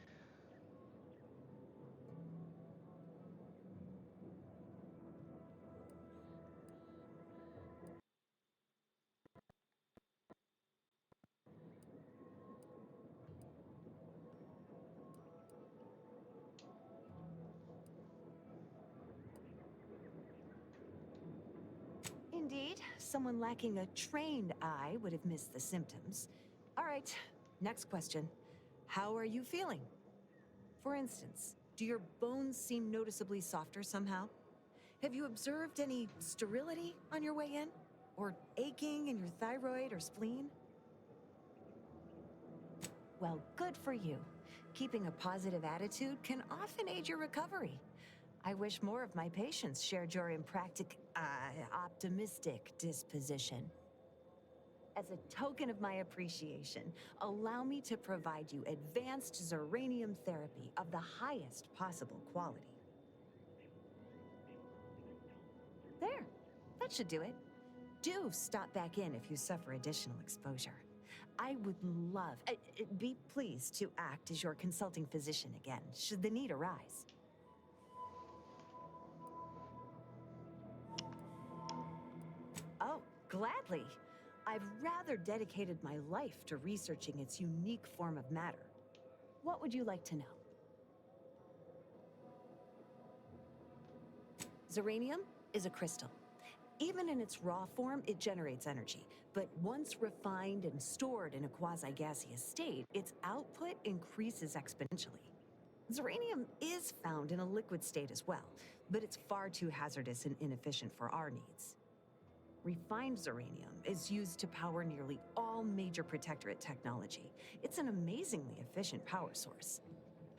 Indeed, someone lacking a trained eye would have missed the symptoms. All right, next question. How are you feeling? For instance, do your bones seem noticeably softer somehow? Have you observed any sterility on your way in? Or aching in your thyroid or spleen? Well, good for you. Keeping a positive attitude can often aid your recovery. I wish more of my patients shared your optimistic disposition. As a token of my appreciation, allow me to provide you advanced Zeranium therapy of the highest possible quality. There, that should do it. Do stop back in if you suffer additional exposure. I would love, be pleased to act as your consulting physician again, should the need arise. Oh, gladly. I've rather dedicated my life to researching its unique form of matter. What would you like to know? Zeranium is a crystal. Even in its raw form, it generates energy. But once refined and stored in a quasi-gaseous state, its output increases exponentially. Zeranium is found in a liquid state as well, but it's far too hazardous and inefficient for our needs. Refined Zeranium is used to power nearly all major Protectorate technology. It's an amazingly efficient power source.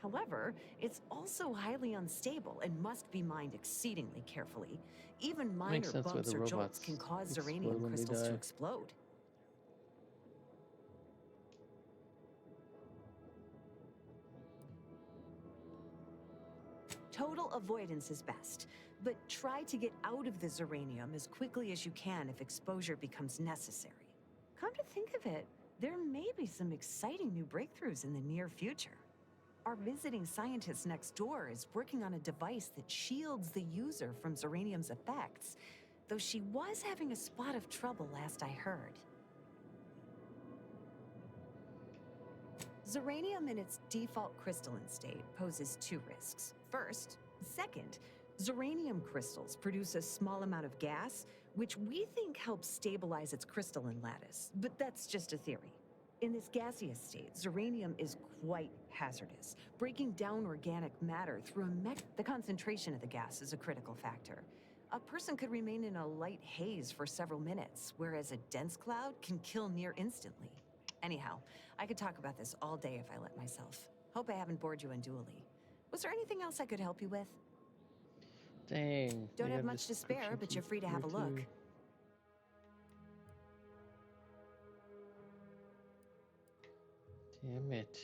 However, it's also highly unstable and must be mined exceedingly carefully. Even minor bumps or jolts can cause Zeranium crystals to explode. Total avoidance is best, but try to get out of the Zeranium as quickly as you can if exposure becomes necessary. Come to think of it, there may be some exciting new breakthroughs in the near future. Our visiting scientist next door is working on a device that shields the user from Zeranium's effects, though she was having a spot of trouble last I heard. Zeranium in its default crystalline state poses two risks. First, second, Zeranium crystals produce a small amount of gas, which we think helps stabilize its crystalline lattice, but that's just a theory. In this gaseous state, Zeranium is quite hazardous. Breaking down organic matter through the concentration of the gas is a critical factor. A person could remain in a light haze for several minutes, whereas a dense cloud can kill near instantly. Anyhow, I could talk about this all day if I let myself. Hope I haven't bored you unduly. Was there anything else I could help you with? Dang. Don't have much to spare, but you're free to have a look. Damn it.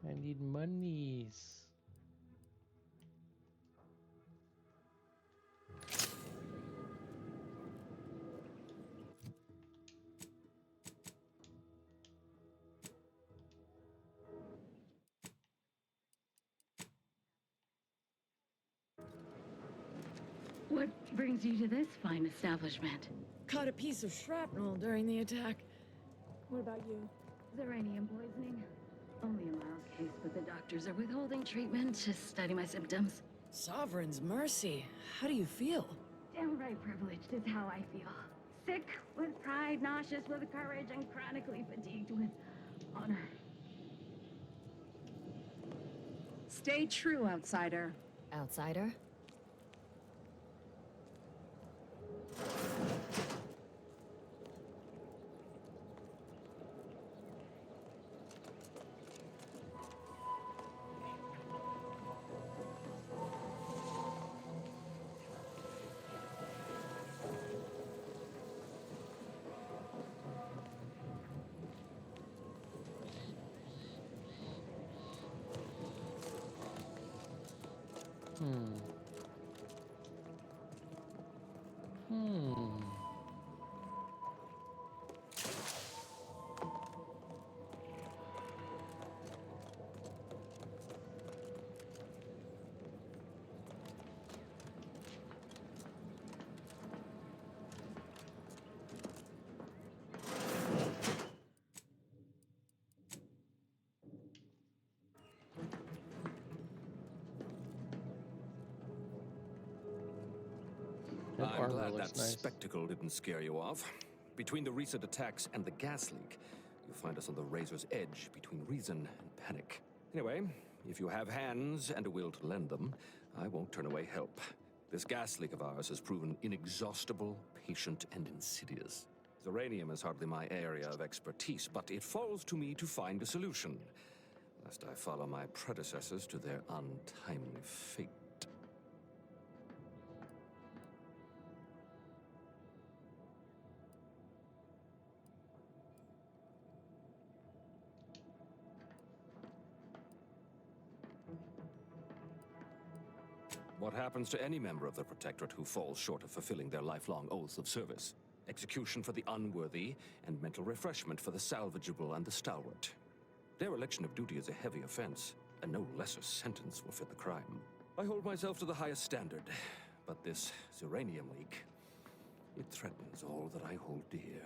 I need monies. What brings you to this fine establishment? Caught a piece of shrapnel during the attack. What about you? Zeranium poisoning. Only a mild case, but the doctors are withholding treatment to study my symptoms. Sovereign's mercy. How do you feel? Downright privileged is how I feel. Sick with pride, nauseous with courage, and chronically fatigued with honor. Stay true, outsider. Outsider? I'm glad that spectacle didn't scare you off. Between the recent attacks and the gas leak, you find us on the razor's edge between reason and panic. Anyway, if you have hands and a will to lend them, I won't turn away help. This gas leak of ours has proven inexhaustible, patient, and insidious. Zeranium is hardly my area of expertise, but it falls to me to find a solution, lest I follow my predecessors to their untimely fate. What happens to any member of the Protectorate who falls short of fulfilling their lifelong oaths of service? Execution for the unworthy, and mental refreshment for the salvageable and the stalwart. Dereliction of duty is a heavy offense, and no lesser sentence will fit the crime. I hold myself to the highest standard, but this Zeranium leak, it threatens all that I hold dear.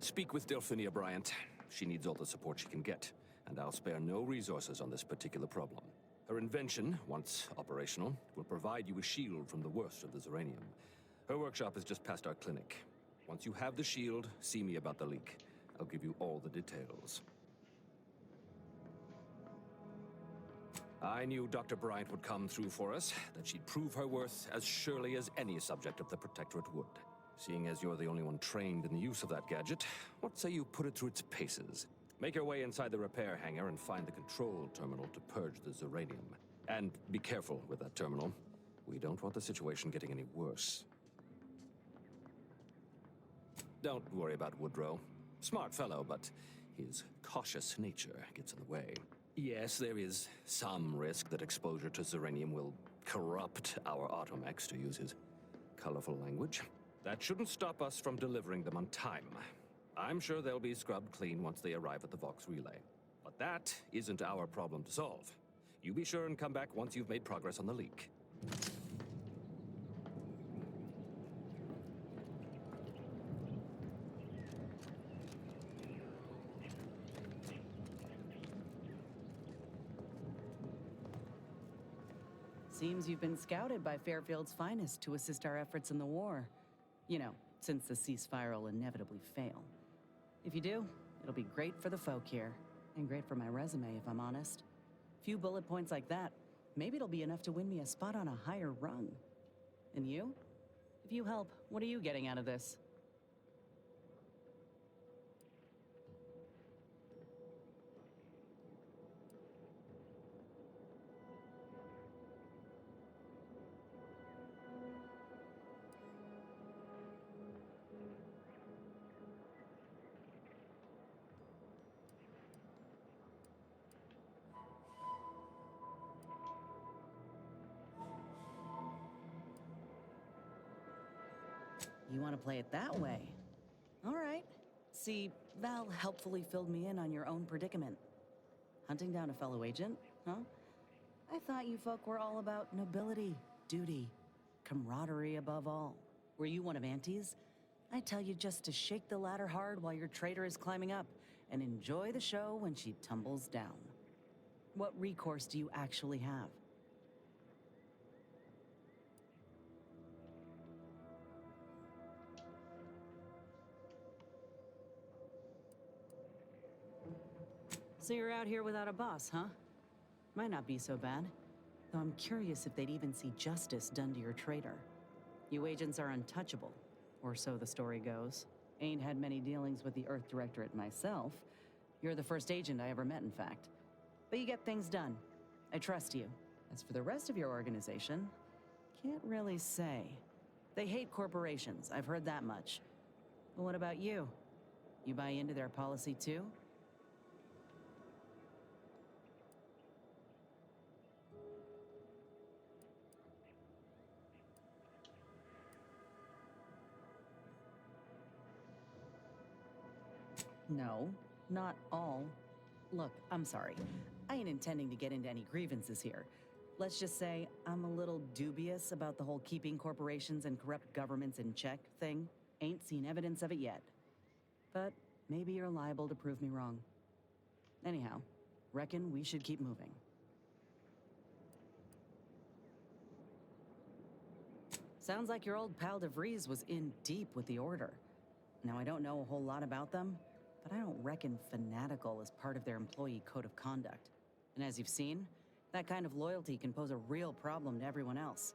Speak with Delphinia Bryant. She needs all the support she can get, and I'll spare no resources on this particular problem. Her invention, once operational, will provide you a shield from the worst of the Zeranium. Her workshop is just past our clinic. Once you have the shield, see me about the leak. I'll give you all the details. I knew Dr. Bryant would come through for us, that she'd prove her worth as surely as any subject of the Protectorate would. Seeing as you're the only one trained in the use of that gadget, what say you put it through its paces? Make your way inside the repair hangar and find the control terminal to purge the Zeranium. And be careful with that terminal. We don't want the situation getting any worse. Don't worry about Woodrow. Smart fellow, but his cautious nature gets in the way. Yes, there is some risk that exposure to Zeranium will corrupt our automechs, to use his colorful language. That shouldn't stop us from delivering them on time. I'm sure they'll be scrubbed clean once they arrive at the Vox Relay. But that isn't our problem to solve. You be sure and come back once you've made progress on the leak. Seems you've been scouted by Fairfield's finest to assist our efforts in the war. You know, since the ceasefire will inevitably fail. If you do, it'll be great for the folk here. And great for my resume, if I'm honest. Few bullet points like that, maybe it'll be enough to win me a spot on a higher rung. And you? If you help, what are you getting out of this? You want to play it that way? All right. See, Val helpfully filled me in on your own predicament. Hunting down a fellow agent, huh? I thought you folk were all about nobility, duty, camaraderie above all. Were you one of Auntie's? I tell you just to shake the ladder hard while your traitor is climbing up, and enjoy the show when she tumbles down. What recourse do you actually have? So you're out here without a boss, huh? Might not be so bad. Though I'm curious if they'd even see justice done to your traitor. You agents are untouchable, or so the story goes. Ain't had many dealings with the Earth Directorate myself. You're the first agent I ever met, in fact. But you get things done. I trust you. As for the rest of your organization, can't really say. They hate corporations, I've heard that much. But what about you? You buy into their policy too? No, not all. Look, I'm sorry. I ain't intending to get into any grievances here. Let's just say I'm a little dubious about the whole keeping corporations and corrupt governments in check thing. Ain't seen evidence of it yet. But maybe you're liable to prove me wrong. Anyhow, reckon we should keep moving. Sounds like your old pal DeVries was in deep with the Order. Now, I don't know a whole lot about them, but I don't reckon fanatical is part of their employee code of conduct. And as you've seen, that kind of loyalty can pose a real problem to everyone else.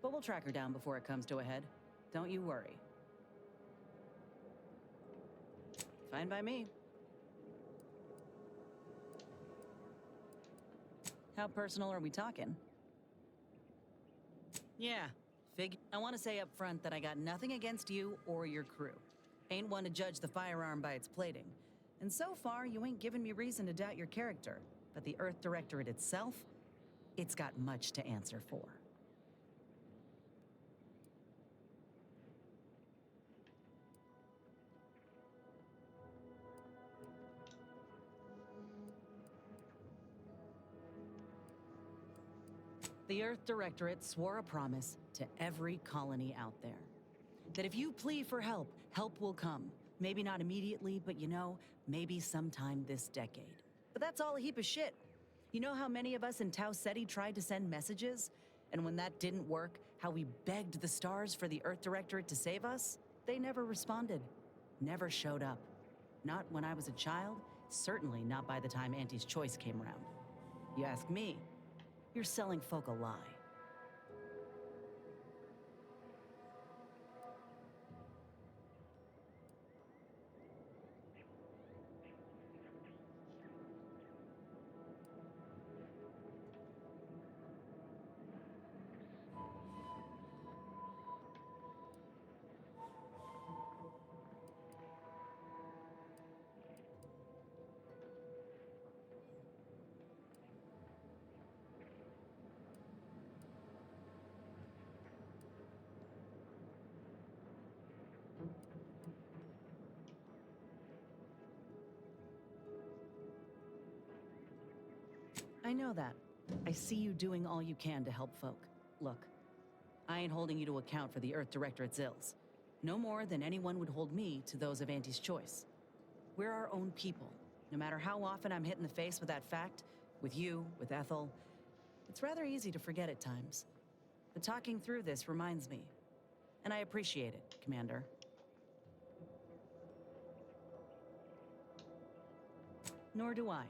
But we'll track her down before it comes to a head. Don't you worry. Fine by me. How personal are we talking? Yeah, I want to say up front that I got nothing against you or your crew. Ain't one to judge the firearm by its plating. And so far, you ain't given me reason to doubt your character. But the Earth Directorate itself, it's got much to answer for. The Earth Directorate swore a promise to every colony out there. That if you plead for help, help will come. Maybe not immediately, but you know, maybe sometime this decade. But that's all a heap of shit. You know how many of us in Tau Ceti tried to send messages? And when that didn't work, how we begged the stars for the Earth Directorate to save us? They never responded. Never showed up. Not when I was a child, certainly not by the time Auntie's Choice came around. You ask me, you're selling folk a lie. I know that. I see you doing all you can to help folk. Look, I ain't holding you to account for the Earth Directorate's ills. No more than anyone would hold me to those of Auntie's Choice. We're our own people. No matter how often I'm hit in the face with that fact, with you, with Ethel, it's rather easy to forget at times. But talking through this reminds me. And I appreciate it, Commander. Nor do I.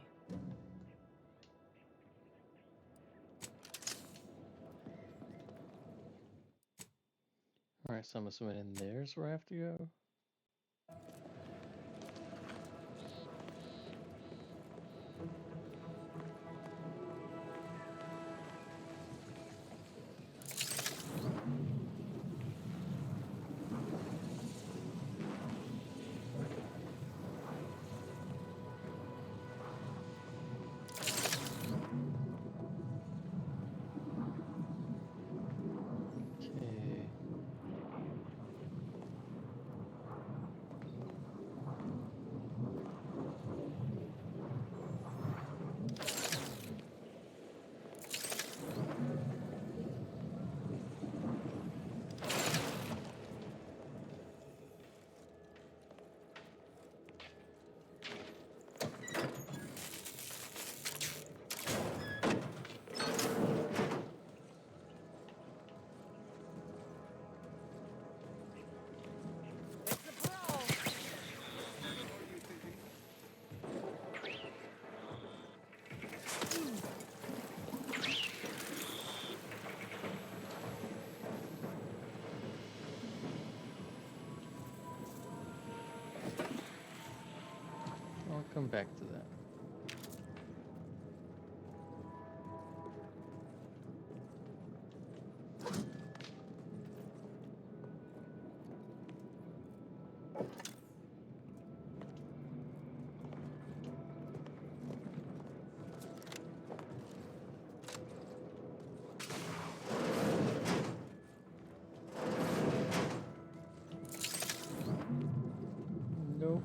Alright, so I'm assuming in there's where I have to go. I'll come back to that. Nope.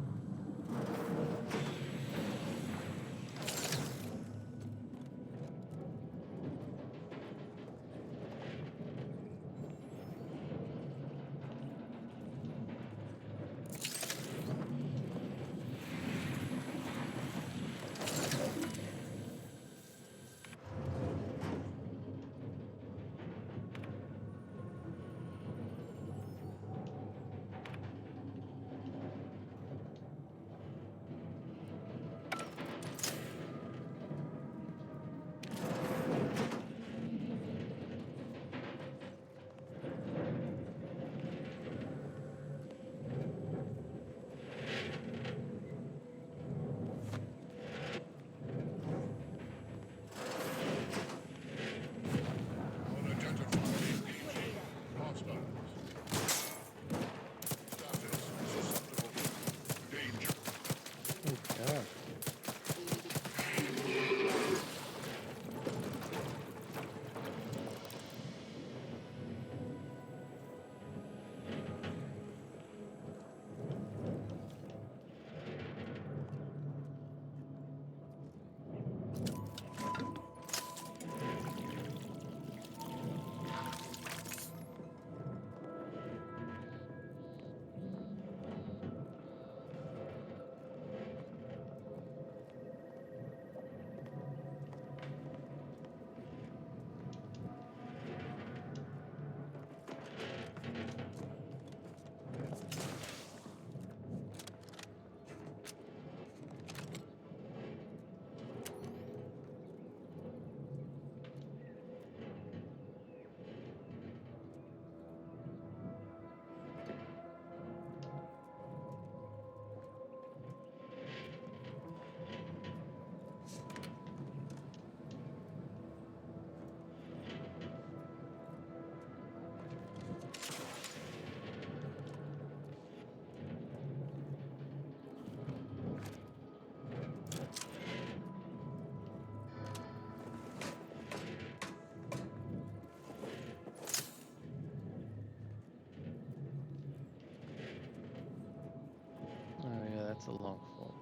It's a long fall.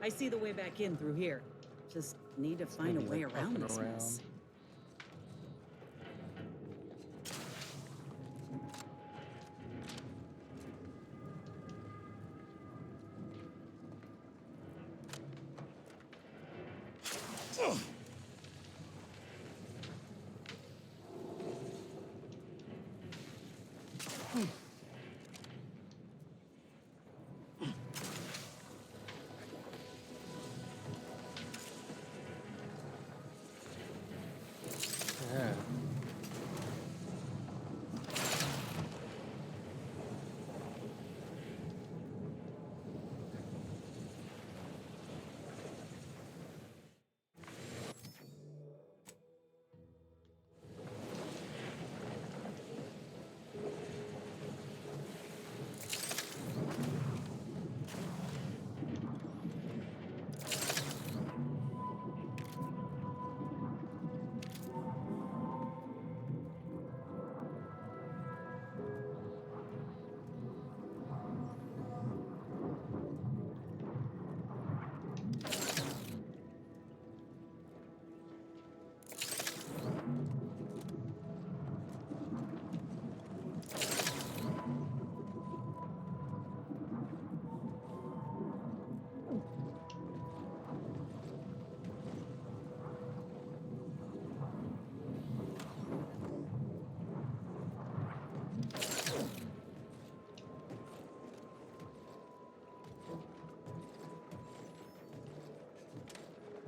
I see the way back in through here. Just need to find a way around this mess. Yeah.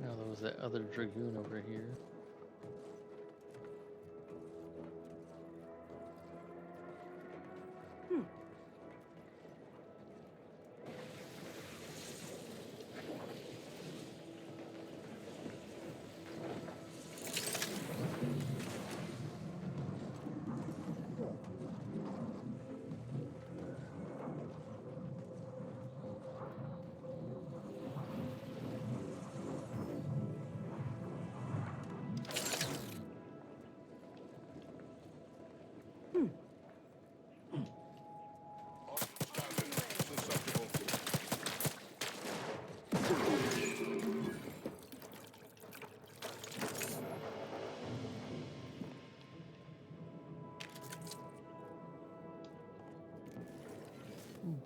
Now there was that other Dragoon over here.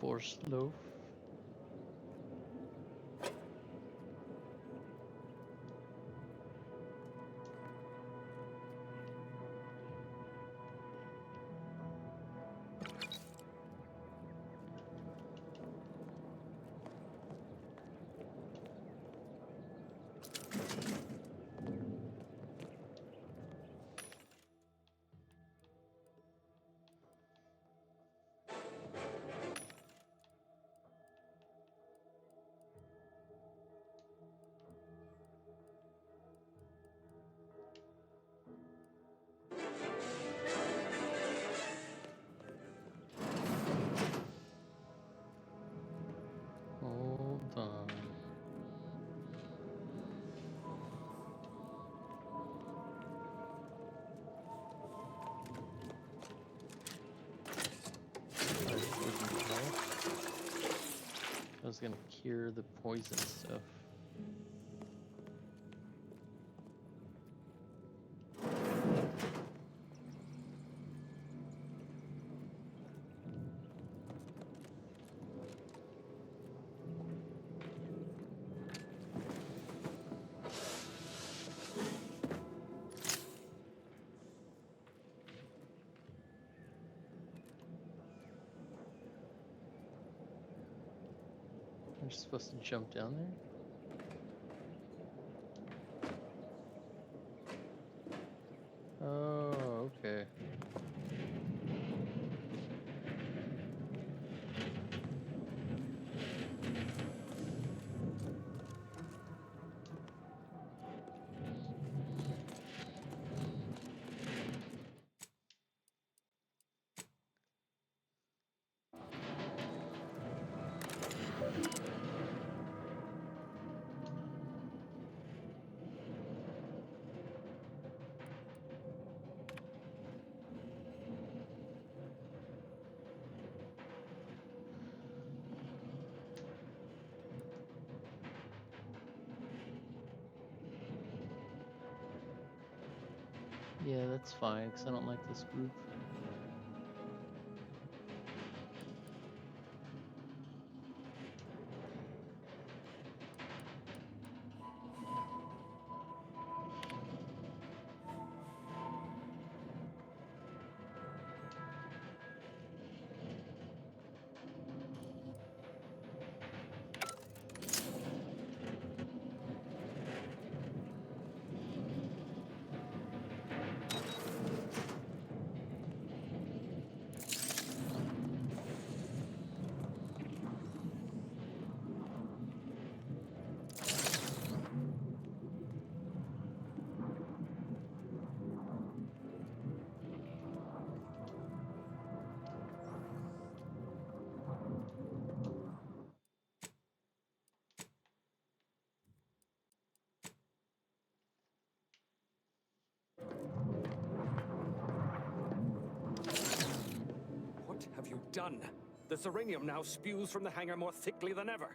Borscht loaf. Hold on. I was gonna cure the poison stuff. I'm just supposed to jump down there? Oh, okay. Yeah, that's fine, because I don't like this group. What have you done? The Zeranium now spews from the hangar more thickly than ever.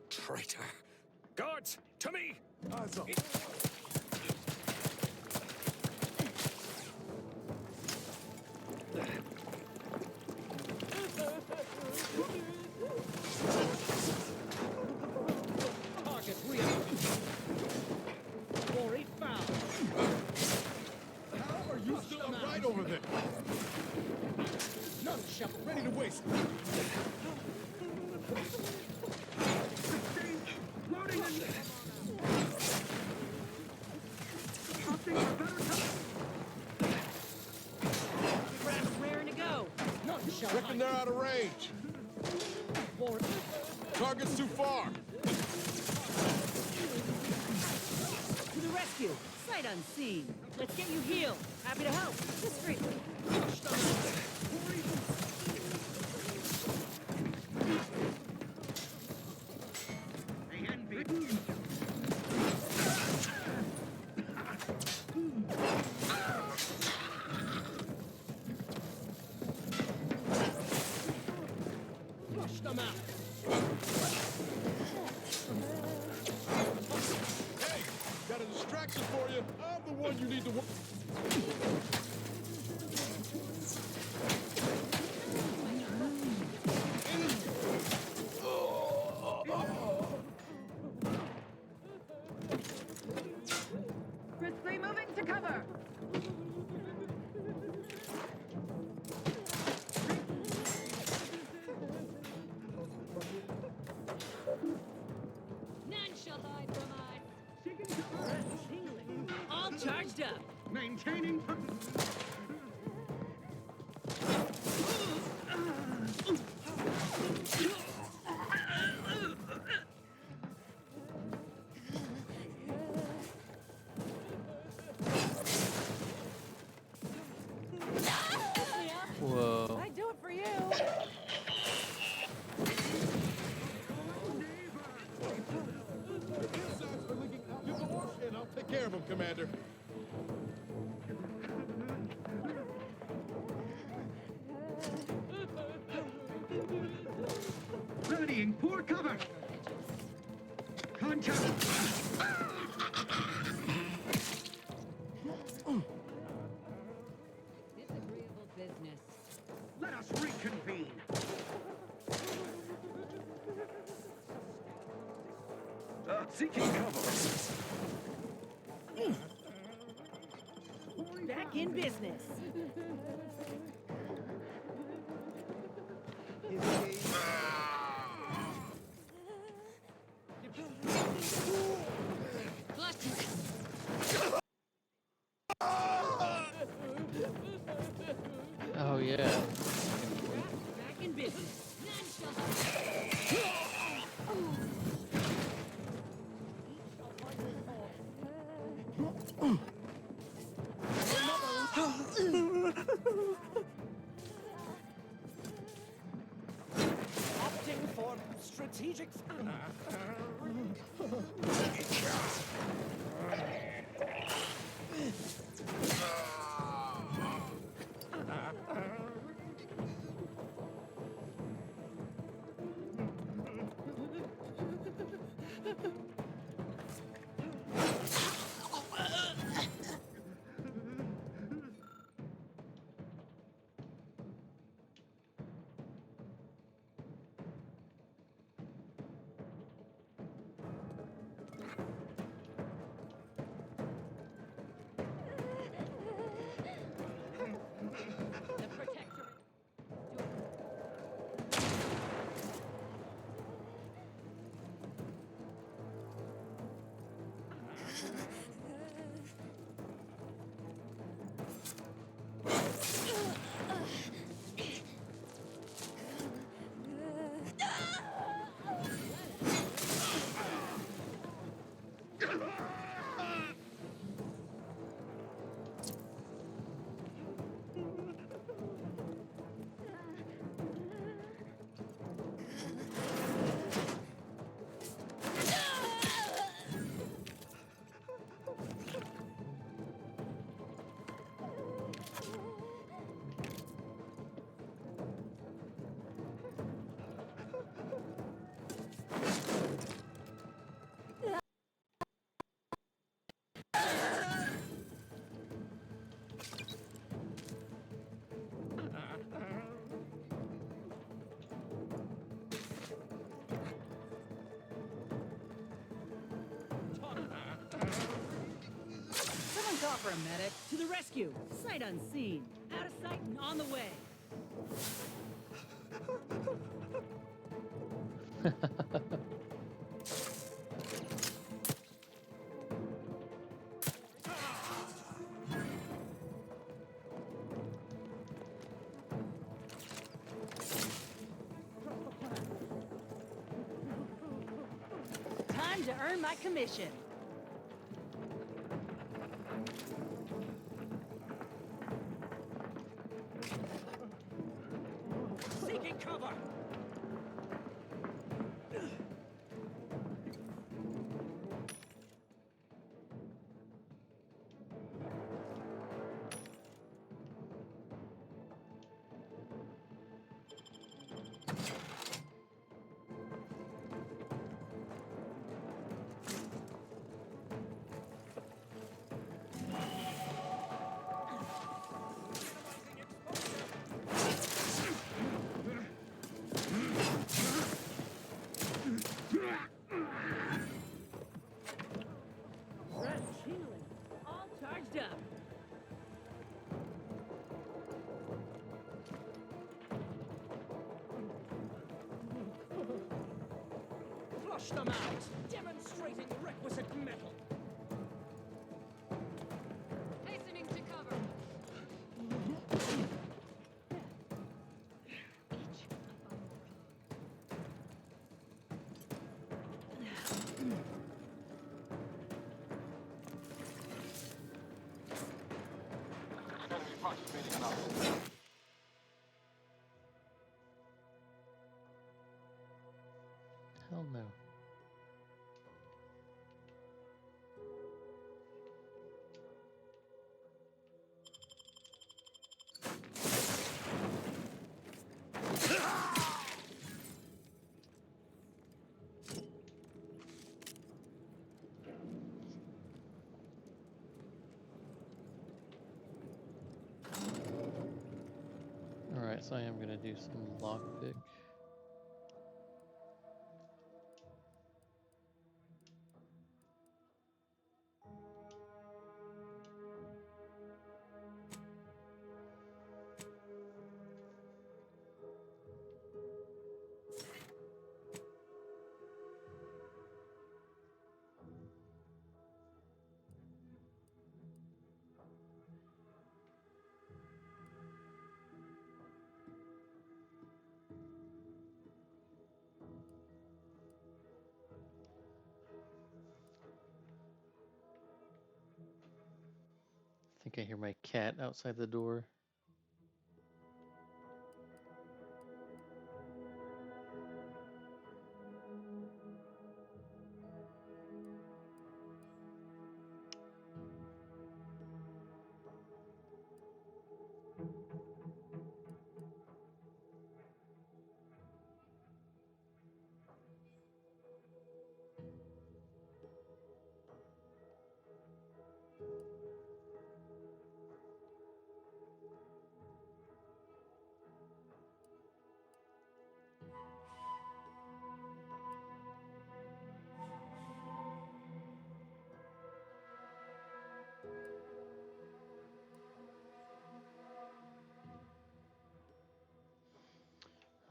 Traitor. Guards, to me! Target reached. Quarry found. How are you still upright over there? None shall Ready to waste. loading and raring to go. None shall Reckon they're out of range. Target's too far. To the rescue. Sight unseen. Let's get you healed. Happy to help. Discreetly. Flush them out. Hey, got a distraction for you. I'm the one you need to work. Briskly moving to cover. None shall hide from us. All charged up. Maintaining. Whoa. I'd do it for you. Get the horse in. I'll take care of him, Commander. Readying poor cover. Contact. Seeking cover. Back in business. Oh yeah. Back in business. Opting for strategic. Someone call for a medic. To the rescue. Sight unseen. Out of sight and on the way. Time to earn my commission. Seeking cover. Red shielding. All charged up. Flush them out, demonstrating requisite metal. Hastening to cover. Hell no. Alright, so I am gonna do some lockpick. think I hear my cat outside the door.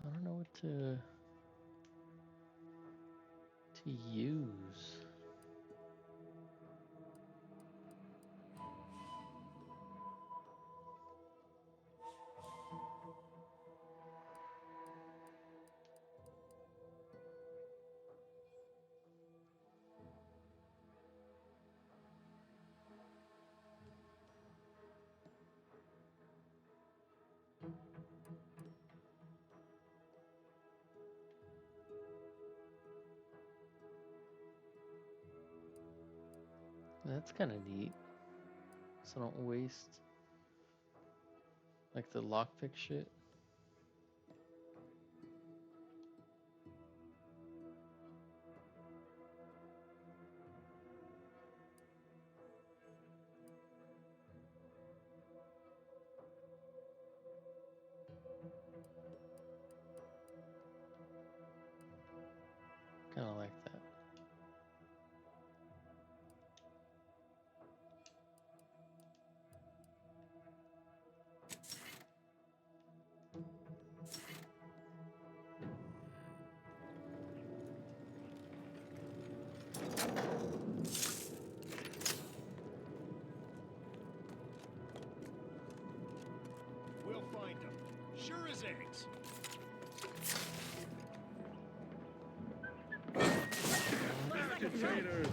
I don't know what to use. That's kind of neat. So I don't waste like the lockpick shit. Kind of like that. We'll find them. Sure as eggs. Traitors!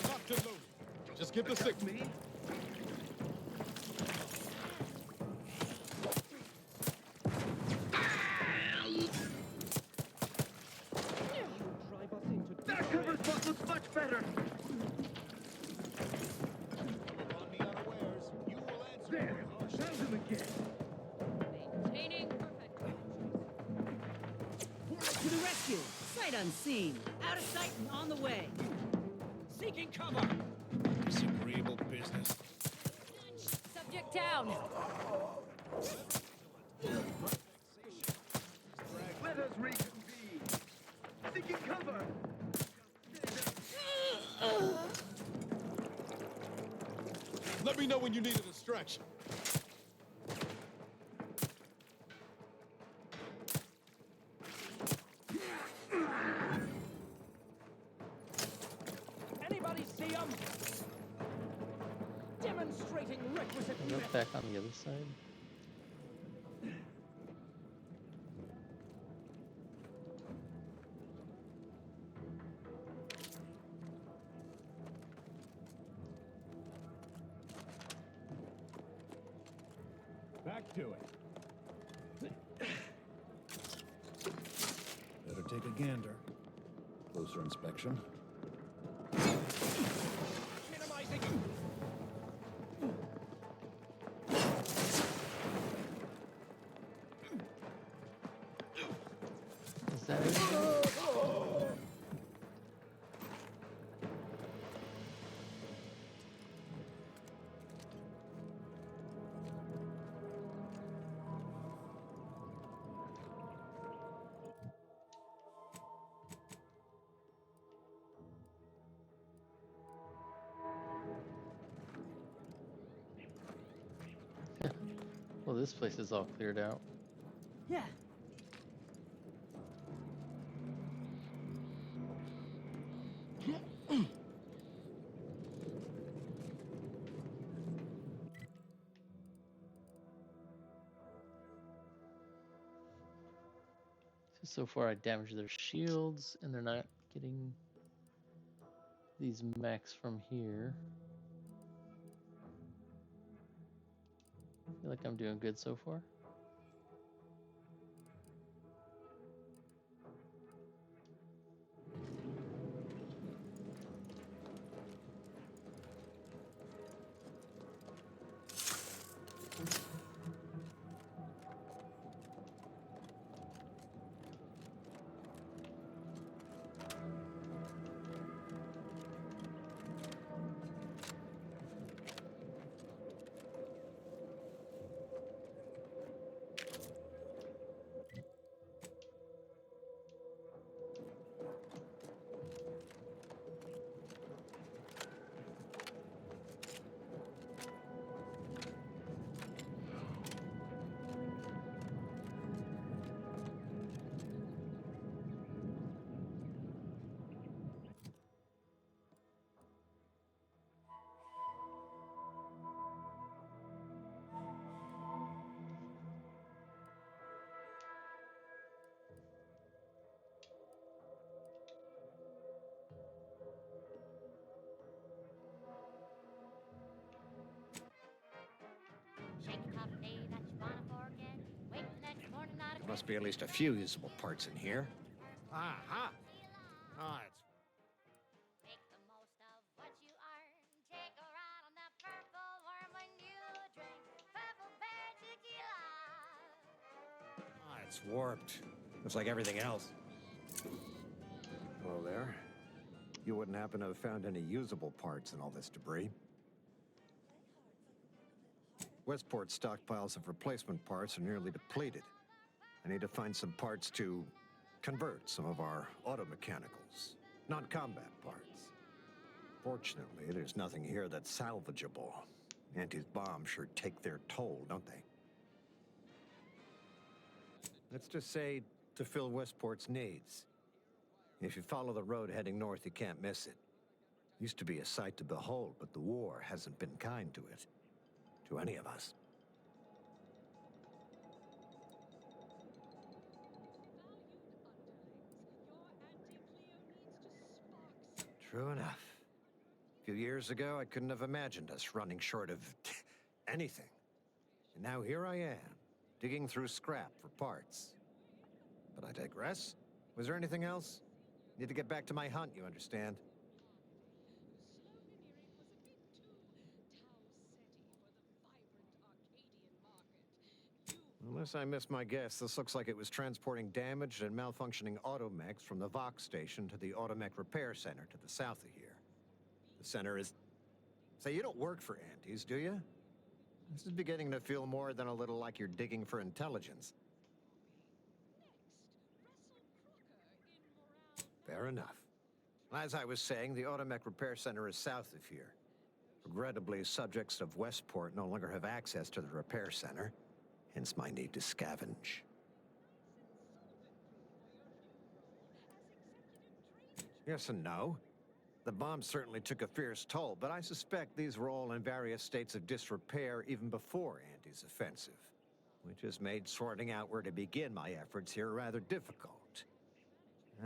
Locked and loaded. Just get the signal. Me? That cover spot looks much better! There! Found him again! Maintaining perfection. To the rescue! Sight unseen. Out of sight and on the way. Seeking cover. Disagreeable business. Subject down. Let us reconvene! Seeking cover! Let me know when you need a distraction. Anybody see them? Demonstrating requisite Go back on the other side. Back to it. Better take a gander. Closer inspection. Minimizing. Is that everything? Well, this place is all cleared out. Yeah. So far, I damaged their shields, and they're not getting these mechs from here. I feel like I'm doing good so far. There must be at least a few usable parts in here. Aha! Oh, it's It's warped. Looks like everything else. Hello there. You wouldn't happen to have found any usable parts in all this debris? Westport's stockpiles of replacement parts are nearly depleted. I need to find some parts to convert some of our auto-mechanicals, non-combat parts. Fortunately, there's nothing here that's salvageable. Auntie's bombs sure take their toll, don't they? Let's just say to fill Westport's needs. If you follow the road heading north, you can't miss it. Used to be a sight to behold, but the war hasn't been kind to it. To any of us. True enough. A few years ago, I couldn't have imagined us running short of anything. And now here I am, digging through scrap for parts. But I digress. Was there anything else? Need to get back to my hunt, you understand? Unless I missed my guess, this looks like it was transporting damaged and malfunctioning automechs from the Vox station to the Automech Repair Center to the south of here. The center is... Say, you don't work for Antes, do you? This is beginning to feel more than a little like you're digging for intelligence. Fair enough. As I was saying, the Automech Repair Center is south of here. Regrettably, subjects of Westport no longer have access to the repair center. Hence my need to scavenge. Yes and no. The bomb certainly took a fierce toll, but I suspect these were all in various states of disrepair even before Andy's offensive, which has made sorting out where to begin my efforts here rather difficult.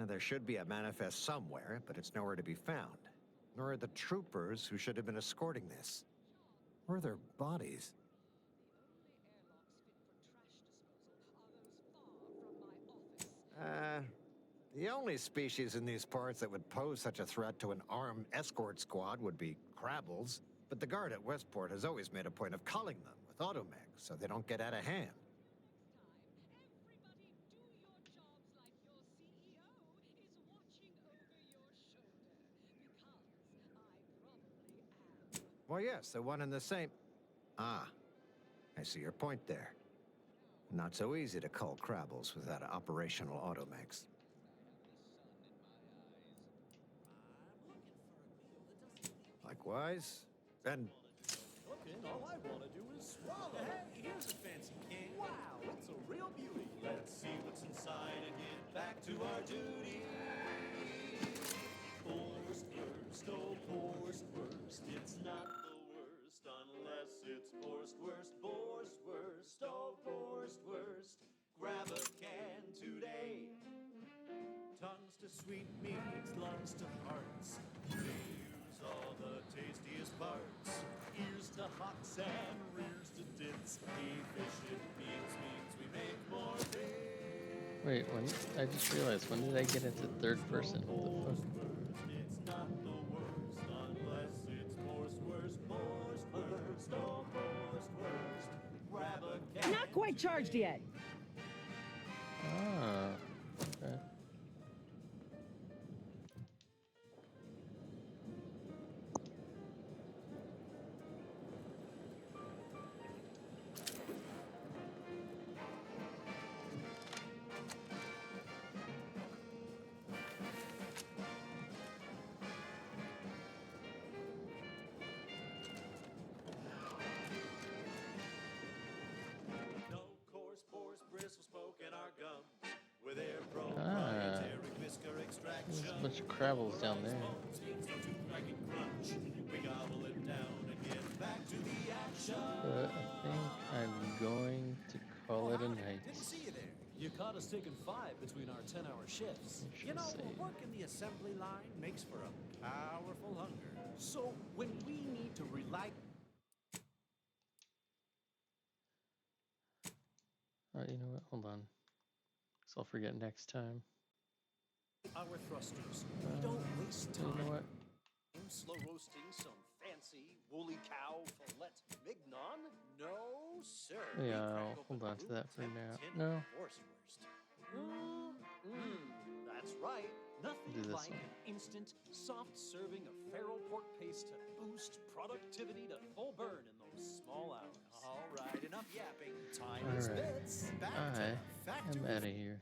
There should be a manifest somewhere, but it's nowhere to be found. Nor are the troopers who should have been escorting this. Or their bodies. The only species in these parts that would pose such a threat to an armed escort squad would be Crabbles, but the guard at Westport has always made a point of culling them with automechs so they don't get out of hand. Well, yes, the one and the same. Ah, I see your point there. Not so easy to cull Crabbles without operational automechs. Likewise, and... Looking, all I want to do is swallow. Hey, here's a fancy can. Wow, it's a real beauty. Let's see what's inside and get back to our duty. Forced worst, oh, forced worst. It's not the worst unless it's forced worst. Forced worst, oh, forced worst. Grab a can today. to sweetmeats, lunch to hearts. Here's all the tastiest parts. Ears to hocks and rears to tits. Efficient means we make more bits. Wait, when I just realized, when did I get into third person? What the fuck? It's not the worst unless it's Morse worst, Morse worst, oh Morse worst. Grab a cat. Not quite charged yet. Ah, okay. No coarse pores, bristles poking our gum. With their proprietary whisker extraction. There's a bunch of Crabbles down there. We gobble it down and get back to the action. But I think I'm going to call it a night. Didn't see you there. You caught us taking 5 between our 10-hour shifts. You know, work in the assembly line makes for a powerful hunger. So when we need to relax. Alright, you know what? Hold on. So I'll forget next time. Our thrusters. We don't waste time. You know what? Slow roasting some fancy woolly cow fillet mignon? No, sir. Yeah, I'll hold on to that for now. No. That's right. Do Nothing this like one. an instant, soft serving of farrow pork paste to boost productivity to full burn in those small hours. All right, enough yapping. Time is Alright. bits. Back to I am out of here.